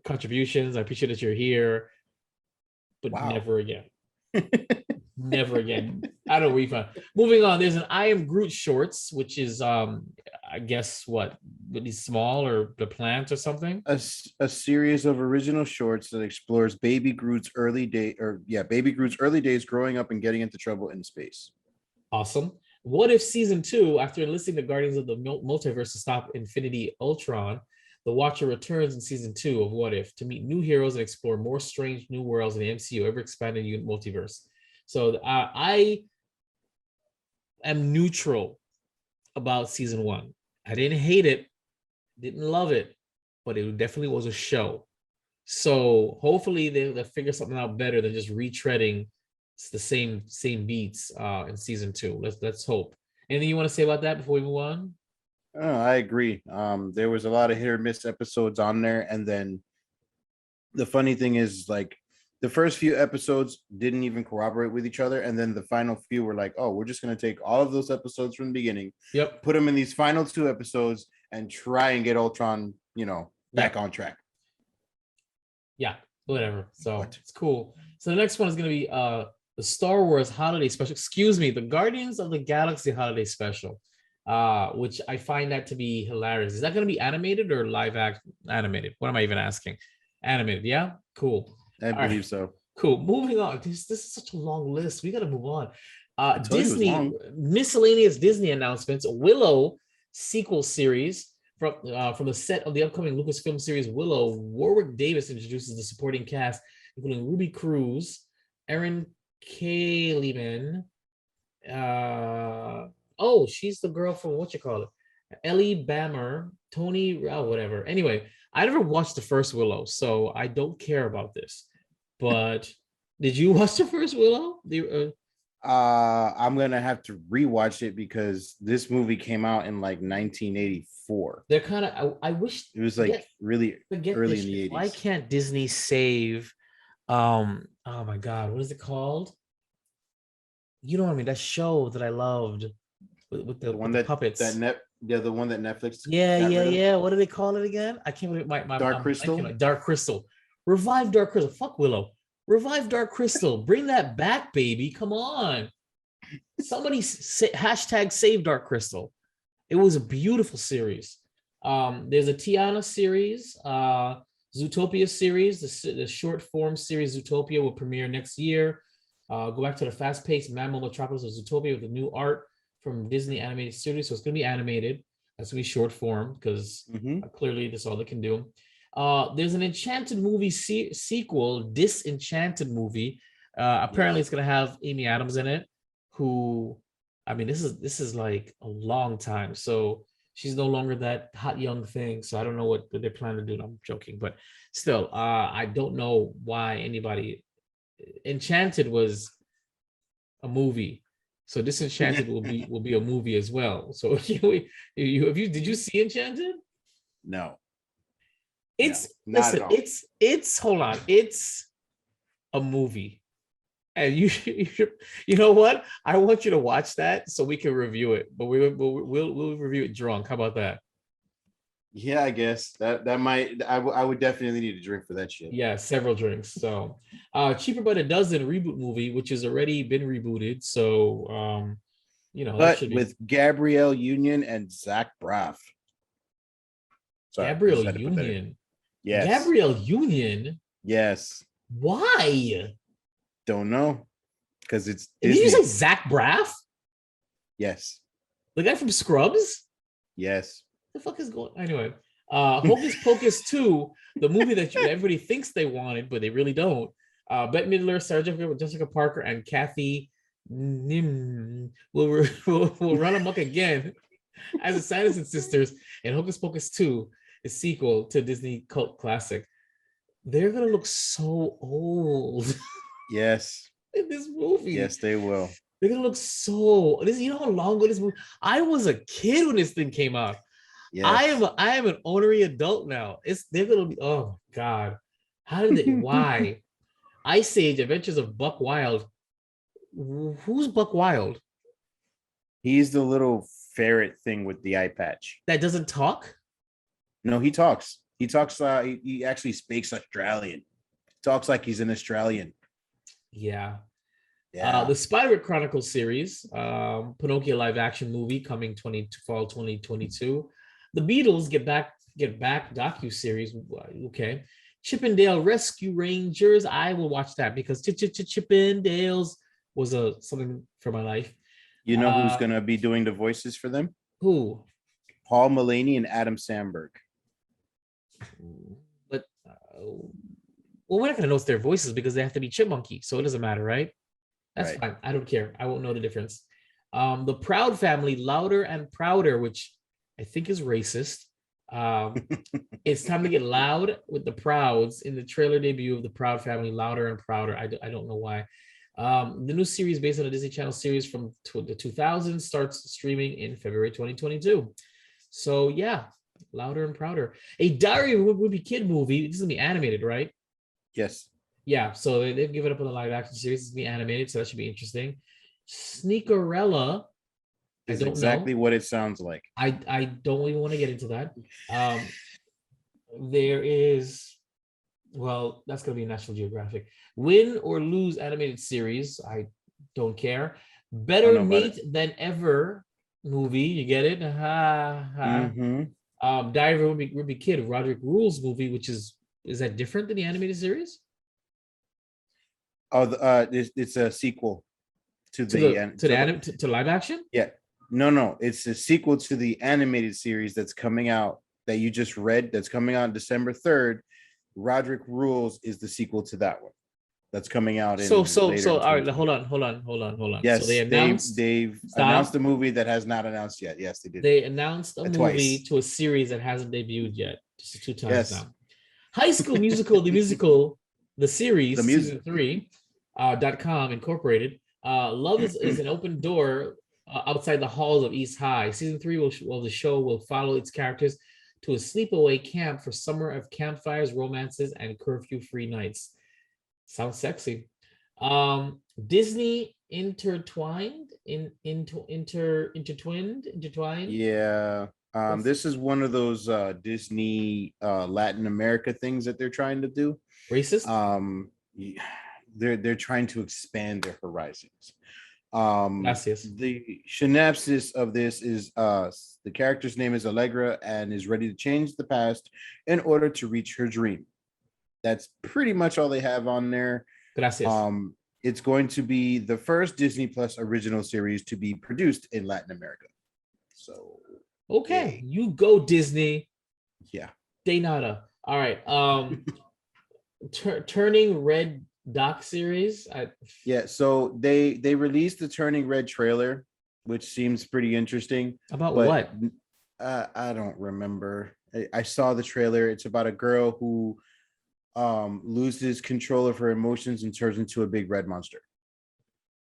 contributions. I appreciate that you're here, but never again. Never again. I don't refund. Moving on, there's an I Am Groot shorts, which is I guess what, really small or the plant or something. A series of original shorts that explores Baby Groot's early days growing up and getting into trouble in space. Awesome. What if season 2, after enlisting the Guardians of the Multiverse to stop Infinity Ultron, the Watcher returns in season 2 of What If to meet new heroes and explore more strange new worlds in the MCU ever expanded multiverse. So I am neutral about season 1. I didn't hate it, didn't love it, but it definitely was a show. So hopefully they'll figure something out better than just retreading the same beats in season 2. Let's hope. Anything you want to say about that before we move on? I agree. There was a lot of hit or miss episodes on there, and then the funny thing is, like, the first few episodes didn't even corroborate with each other, and then the final few were like, oh, we're just going to take all of those episodes from the beginning, put them in these final 2 episodes, and try and get Ultron, back on track. Yeah, whatever. So it's cool. So the next one is going to be the Star Wars Holiday Special. Excuse me, the Guardians of the Galaxy Holiday Special, which I find that to be hilarious. Is that going to be animated or live animated? What am I even asking? Animated, yeah? Cool. I believe so. Cool. Moving on. This is such a long list. We got to move on. Disney miscellaneous Disney announcements. Willow sequel series from the set of the upcoming Lucasfilm series Willow. Warwick Davis introduces the supporting cast, including Ruby Cruz, Erin Kaliman. She's the girl from Ellie Bammer, Tony, whatever. Anyway, I never watched the first Willow, so I don't care about this. But did you watch the first Willow? I'm gonna have to rewatch it because this movie came out in like 1984. They're kind of. I wish it was like really early in the 80s. Why can't Disney save? Oh my God, what is it called? You know what I mean? That show that I loved with the puppets. The one that Netflix. Yeah. What do they call it again? I can't believe my Dark Crystal. Dark Crystal. Revive Dark Crystal. Fuck Willow. Revive Dark Crystal. Bring that back, baby. Come on. Somebody hashtag save Dark Crystal. It was a beautiful series. There's a Tiana series, Zootopia series. The short form series Zootopia will premiere next year. Go back to the fast-paced mammal metropolis of Zootopia with the new art from Disney Animated Studios. So it's going to be animated. That's going to be short form because clearly that's all they can do. There's an Enchanted movie sequel, Disenchanted movie. Apparently it's going to have Amy Adams in it, who, I mean, this is like a long time. So she's no longer that hot young thing. So I don't know what they plan to do. No, I'm joking, but still, I don't know why anybody. Enchanted was a movie, so Disenchanted will be a movie as well. So did you see Enchanted? No. It's hold on. It's a movie, and you know what? I want you to watch that so we can review it. But we'll review it drunk. How about that? Yeah, I guess that might. I would definitely need a drink for that shit. Yeah, several drinks. So, Cheaper by the Dozen reboot movie, which has already been rebooted. So, but with Gabrielle Union and Zach Braff. Sorry, Gabrielle Union. Yes. Gabrielle Union. Yes. Why? Don't know. Because it's. Did you say Zach Braff? Yes. The guy from Scrubs? Yes. The fuck is going anyway? Hocus Pocus 2, the movie that everybody thinks they wanted, but they really don't. Bette Midler, Sarah Jessica Parker, and Kathy Nim will run amok again as the Sanderson sisters in Hocus Pocus 2, a sequel to Disney cult classic. They're gonna look so old. Yes. In this movie. Yes, they will. They're gonna look so. You know how long ago this movie? I was a kid when this thing came out. Yes. I am an ornery adult now. They're gonna be. Oh God, how did they? Why? Ice Age: Adventures of Buck Wild. Who's Buck Wild? He's the little ferret thing with the eye patch that doesn't talk. No, he talks. He talks. He actually speaks Australian. Talks like he's an Australian. Yeah. Yeah. The Spider-Man Chronicles series, Pinocchio live action movie coming fall 2022. The Beatles get back docu-series. Okay. Chippendale Rescue Rangers. I will watch that because Chippendales was something for my life. You know who's gonna be doing the voices for them? Who? Paul Mulaney and Adam Sandberg. But well, we're not gonna know it's their voices because they have to be chipmunky, so it doesn't matter, right? That's fine. I don't care. I won't know the difference. The Proud Family, Louder and Prouder, which I think is racist. It's time to get loud with the Prouds in the trailer debut of the Proud Family, Louder and Prouder. I don't know why. The new series based on a Disney Channel series from the 2000s starts streaming in February 2022. So yeah, Louder and Prouder. A Diary of a Wimpy Kid movie. This is gonna be animated, right? Yes. Yeah, so they've given up on the live action series. It's gonna be animated, so that should be interesting. Sneakerella. Is exactly what it sounds like. I don't even want to get into that. There is, well, that's gonna be National Geographic. Win or Lose animated series. I don't care. Better Nate Than Ever movie. You get it? Diary of a Wimpy Kid, Roderick Rules movie, which is that different than the animated series? Oh, it's a sequel to live action. Yeah, no, it's a sequel to the animated series that's coming out that you just read. That's coming out December 3rd. Roderick Rules is the sequel to that one. That's coming out in so all right, hold on. Yes, so they've announced a movie that has not announced yet. Yes, they did. They announced a movie twice. to a series that hasn't debuted yet. Just 2 times now. High School Musical, the musical, the series, season 3, .com Incorporated. Love is an open door outside the halls of East High. Season 3 the show will follow its characters to a sleepaway camp for summer of campfires, romances, and curfew-free nights. Sounds sexy. Disney intertwined. Yeah. This is one of those Disney Latin America things that they're trying to do. Racist? They're trying to expand their horizons. Gracias. The synopsis of this is the character's name is Allegra and is ready to change the past in order to reach her dream. That's pretty much all they have on there. Gracias. It's going to be the first Disney Plus original series to be produced in Latin America. So okay, you go Disney. Yeah. De nada. All right. Turning Red doc series. So they released the Turning Red trailer, which seems pretty interesting. About what? I don't remember. I saw the trailer. It's about a girl who loses control of her emotions and turns into a big red monster.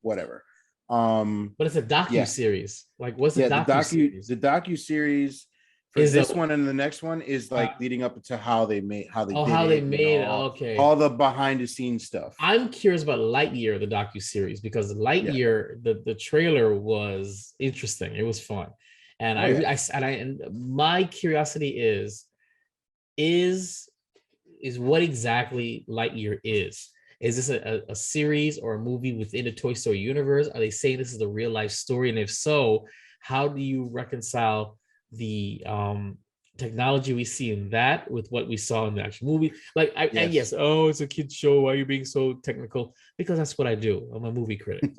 Whatever. But it's a docu-series. Like, what's the docu-series? The docu-series for this one and the next one is like leading up to how they made okay, all the behind the scenes stuff. I'm curious about Lightyear, the docu-series, because Lightyear, the trailer was interesting. It was fun. And and my curiosity is what exactly Lightyear is. Is this a series or a movie within the Toy Story universe? Are they saying this is a real life story? And if so, how do you reconcile the technology we see in that with what we saw in the actual movie? Like, and yes, it's a kid's show. Why are you being so technical? Because that's what I do. I'm a movie critic.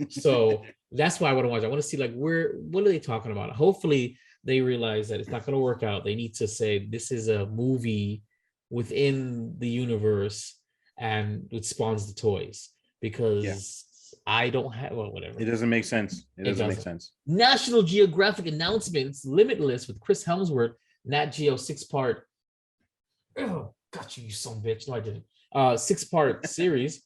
So that's why I want to watch. I want to see like what are they talking about? Hopefully they realize that it's not going to work out. They need to say this is a movie within the universe and it spawns the toys, because I don't have, well, whatever. It doesn't make sense. It doesn't make sense. National Geographic Announcements, Limitless with Chris Hemsworth, Nat Geo 6-part. Oh, got you son of a bitch. No, I didn't. 6-part series.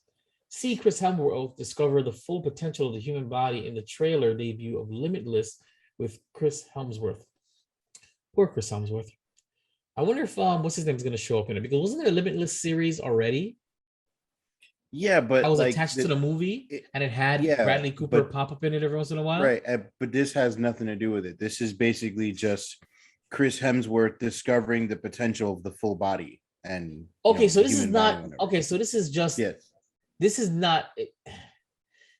See Chris Hemsworth discover the full potential of the human body in the trailer debut of Limitless with Chris Hemsworth. Poor Chris Hemsworth. I wonder if what's his name is going to show up in it, because wasn't there a Limitless series already? Yeah, but I was attached to the movie, and it had Bradley Cooper pop up in it every once in a while. Right, but this has nothing to do with it. This is basically just Chris Hemsworth discovering the potential of the full body. And so this is not okay. So this is just This is not.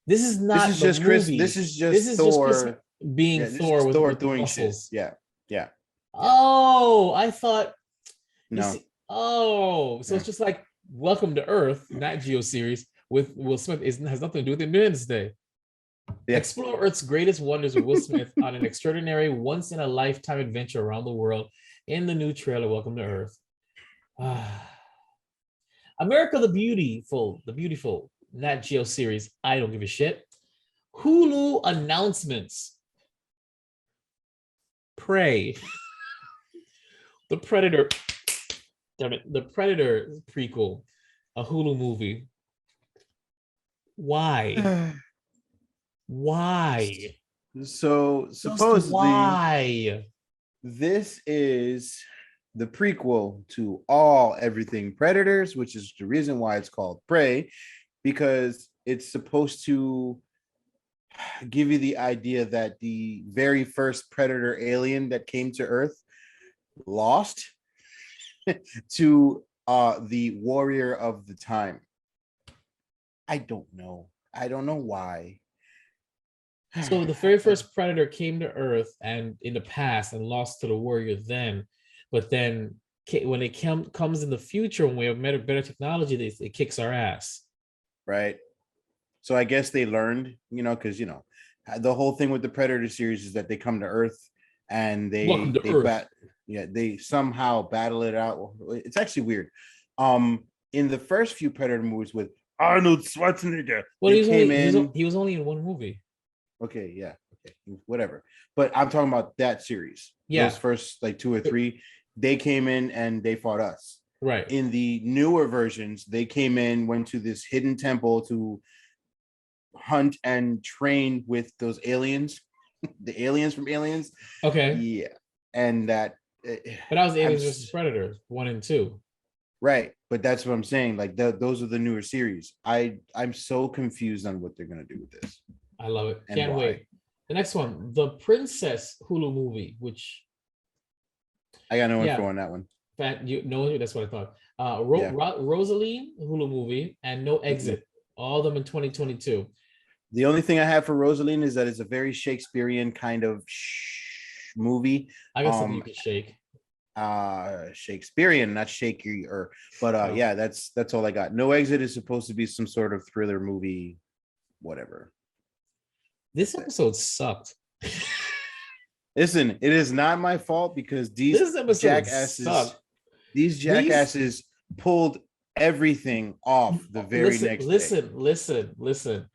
This is not. This is just Chris. This is just Thor just Chris being Thor with Thor with doing muscles. shit. Yeah. Oh, I thought. No. So it's just like Welcome to Earth, Nat Geo series with Will Smith has nothing to do with Independence Day. Yeah. Explore Earth's greatest wonders with Will Smith on an extraordinary once-in-a-lifetime adventure around the world in the new trailer, Welcome to Earth. America the Beautiful, Nat Geo series, I don't give a shit. Hulu announcements. Prey. The Predator. Damn it. The Predator prequel. A Hulu movie. Why? Why? So Just supposedly, why? this is the prequel to all everything Predators, which is the reason why it's called Prey, because it's supposed to give you the idea that the very first Predator alien that came to Earth lost to the warrior of the time. I don't know why. So the very first Predator came to Earth and in the past and lost to the warrior then, but then when it comes in the future, when we have better technology, it kicks our ass. Right. So I guess they learned, because the whole thing with the Predator series is that they come to Earth and they somehow battle it out. It's actually weird. In the first few Predator movies with Arnold Schwarzenegger, well, he was only in one movie. Okay, yeah, okay, whatever. But I'm talking about that series. Yeah, those first like 2 or 3, they came in and they fought us. Right. In the newer versions, they came in, went to this hidden temple to hunt and train with those aliens, the aliens from Aliens. Okay. Yeah, and that. But that was Aliens versus Predators 1 and 2. Right, but that's what I'm saying. Like those are the newer series. I'm so confused on what they're gonna do with this. I love it. Can't wait. The next one, the Princess Hulu movie, which I got no info on that one. That's what I thought. Rosaline Hulu movie and No Exit, all of them in 2022. The only thing I have for Rosaline is that it's a very Shakespearean kind of movie. I got something you can shake. Shakespearean, not shaky, yeah, that's all I got. No Exit is supposed to be some sort of thriller movie, whatever. This episode sucked. Listen, it is not my fault because these jackasses pulled everything off the very next day. Listen.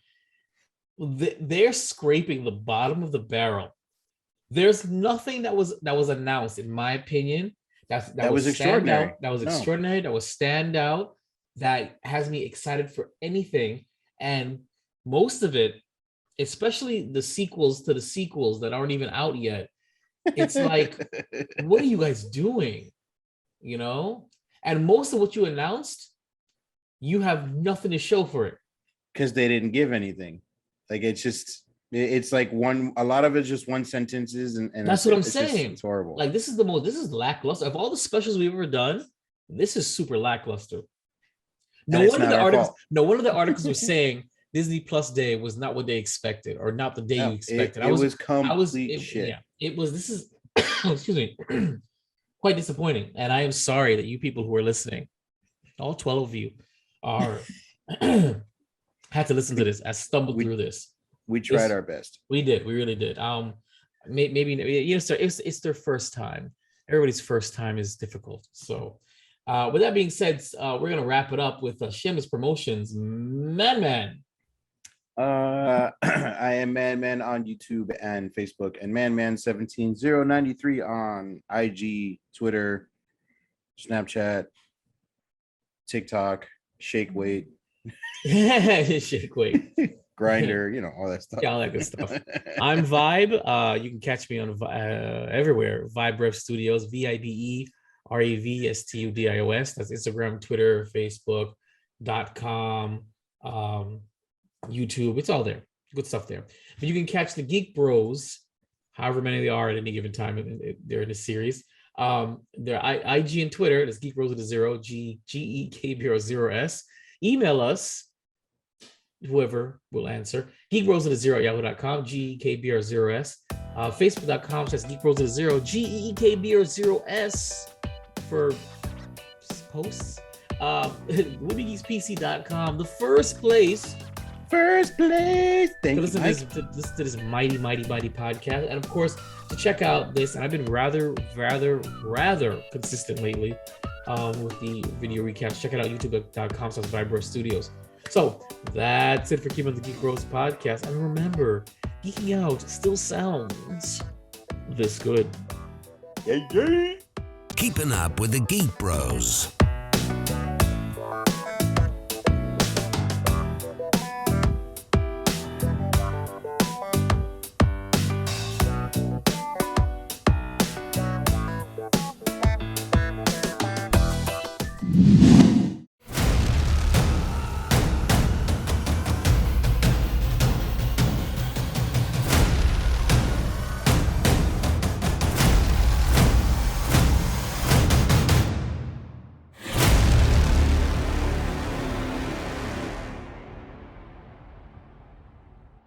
They're scraping the bottom of the barrel. There's nothing that was announced, in my opinion, that was extraordinary. That was extraordinary. That was standout. That has me excited for anything. And most of it, especially the sequels to the sequels that aren't even out yet, it's like, what are you guys doing? And most of what you announced, you have nothing to show for it because they didn't give anything. Like it's like a lot of it's just one sentences, and that's what I'm saying. It's horrible. Like this is lackluster. Of all the specials we've ever done, this is super lackluster. No one of the articles were saying Disney Plus Day was not what they expected, or not the day you expected. It was complete shit. Yeah, it was. This is excuse me, quite disappointing. And I am sorry that you people who are listening, all 12 of you, are had to listen to this. I stumbled through this. We tried our best. We did. We really did. Maybe it's their first time. Everybody's first time is difficult. So, with that being said, we're gonna wrap it up with shameless promotions. Man. I am Man on YouTube and Facebook, and Man17093 on IG, Twitter, Snapchat, TikTok, Shake Weight, Shake Weight, Grinder, all that stuff. Yeah, all that good stuff. I'm Vibe. You can catch me on everywhere. Vibe Rev Studios, VIBERAVSTUDIOS. That's Instagram, Twitter, Facebook.com. YouTube, it's all there. Good stuff there. But you can catch the Geek Bros, however many they are at any given time. They're in the series. Their IG and Twitter, that's Geek Bros with a 0, GEEKBROS. Email us, whoever will answer, geekbros with a 0 at yahoo.com, GEEKBR0S. Facebook.com/geekbros with a 0, GEEKBR0S for posts. WoodyGeeksPC.com, the first place first place. Thank you, listen Mike. to this mighty podcast. And of course, to check out this, I've been rather consistent lately with the video recaps. Check it out, youtube.com/VibroStudios. So that's it for Keepin the Geek Bros podcast. And remember, geeking out still sounds this good. Keeping up with the Geek Bros.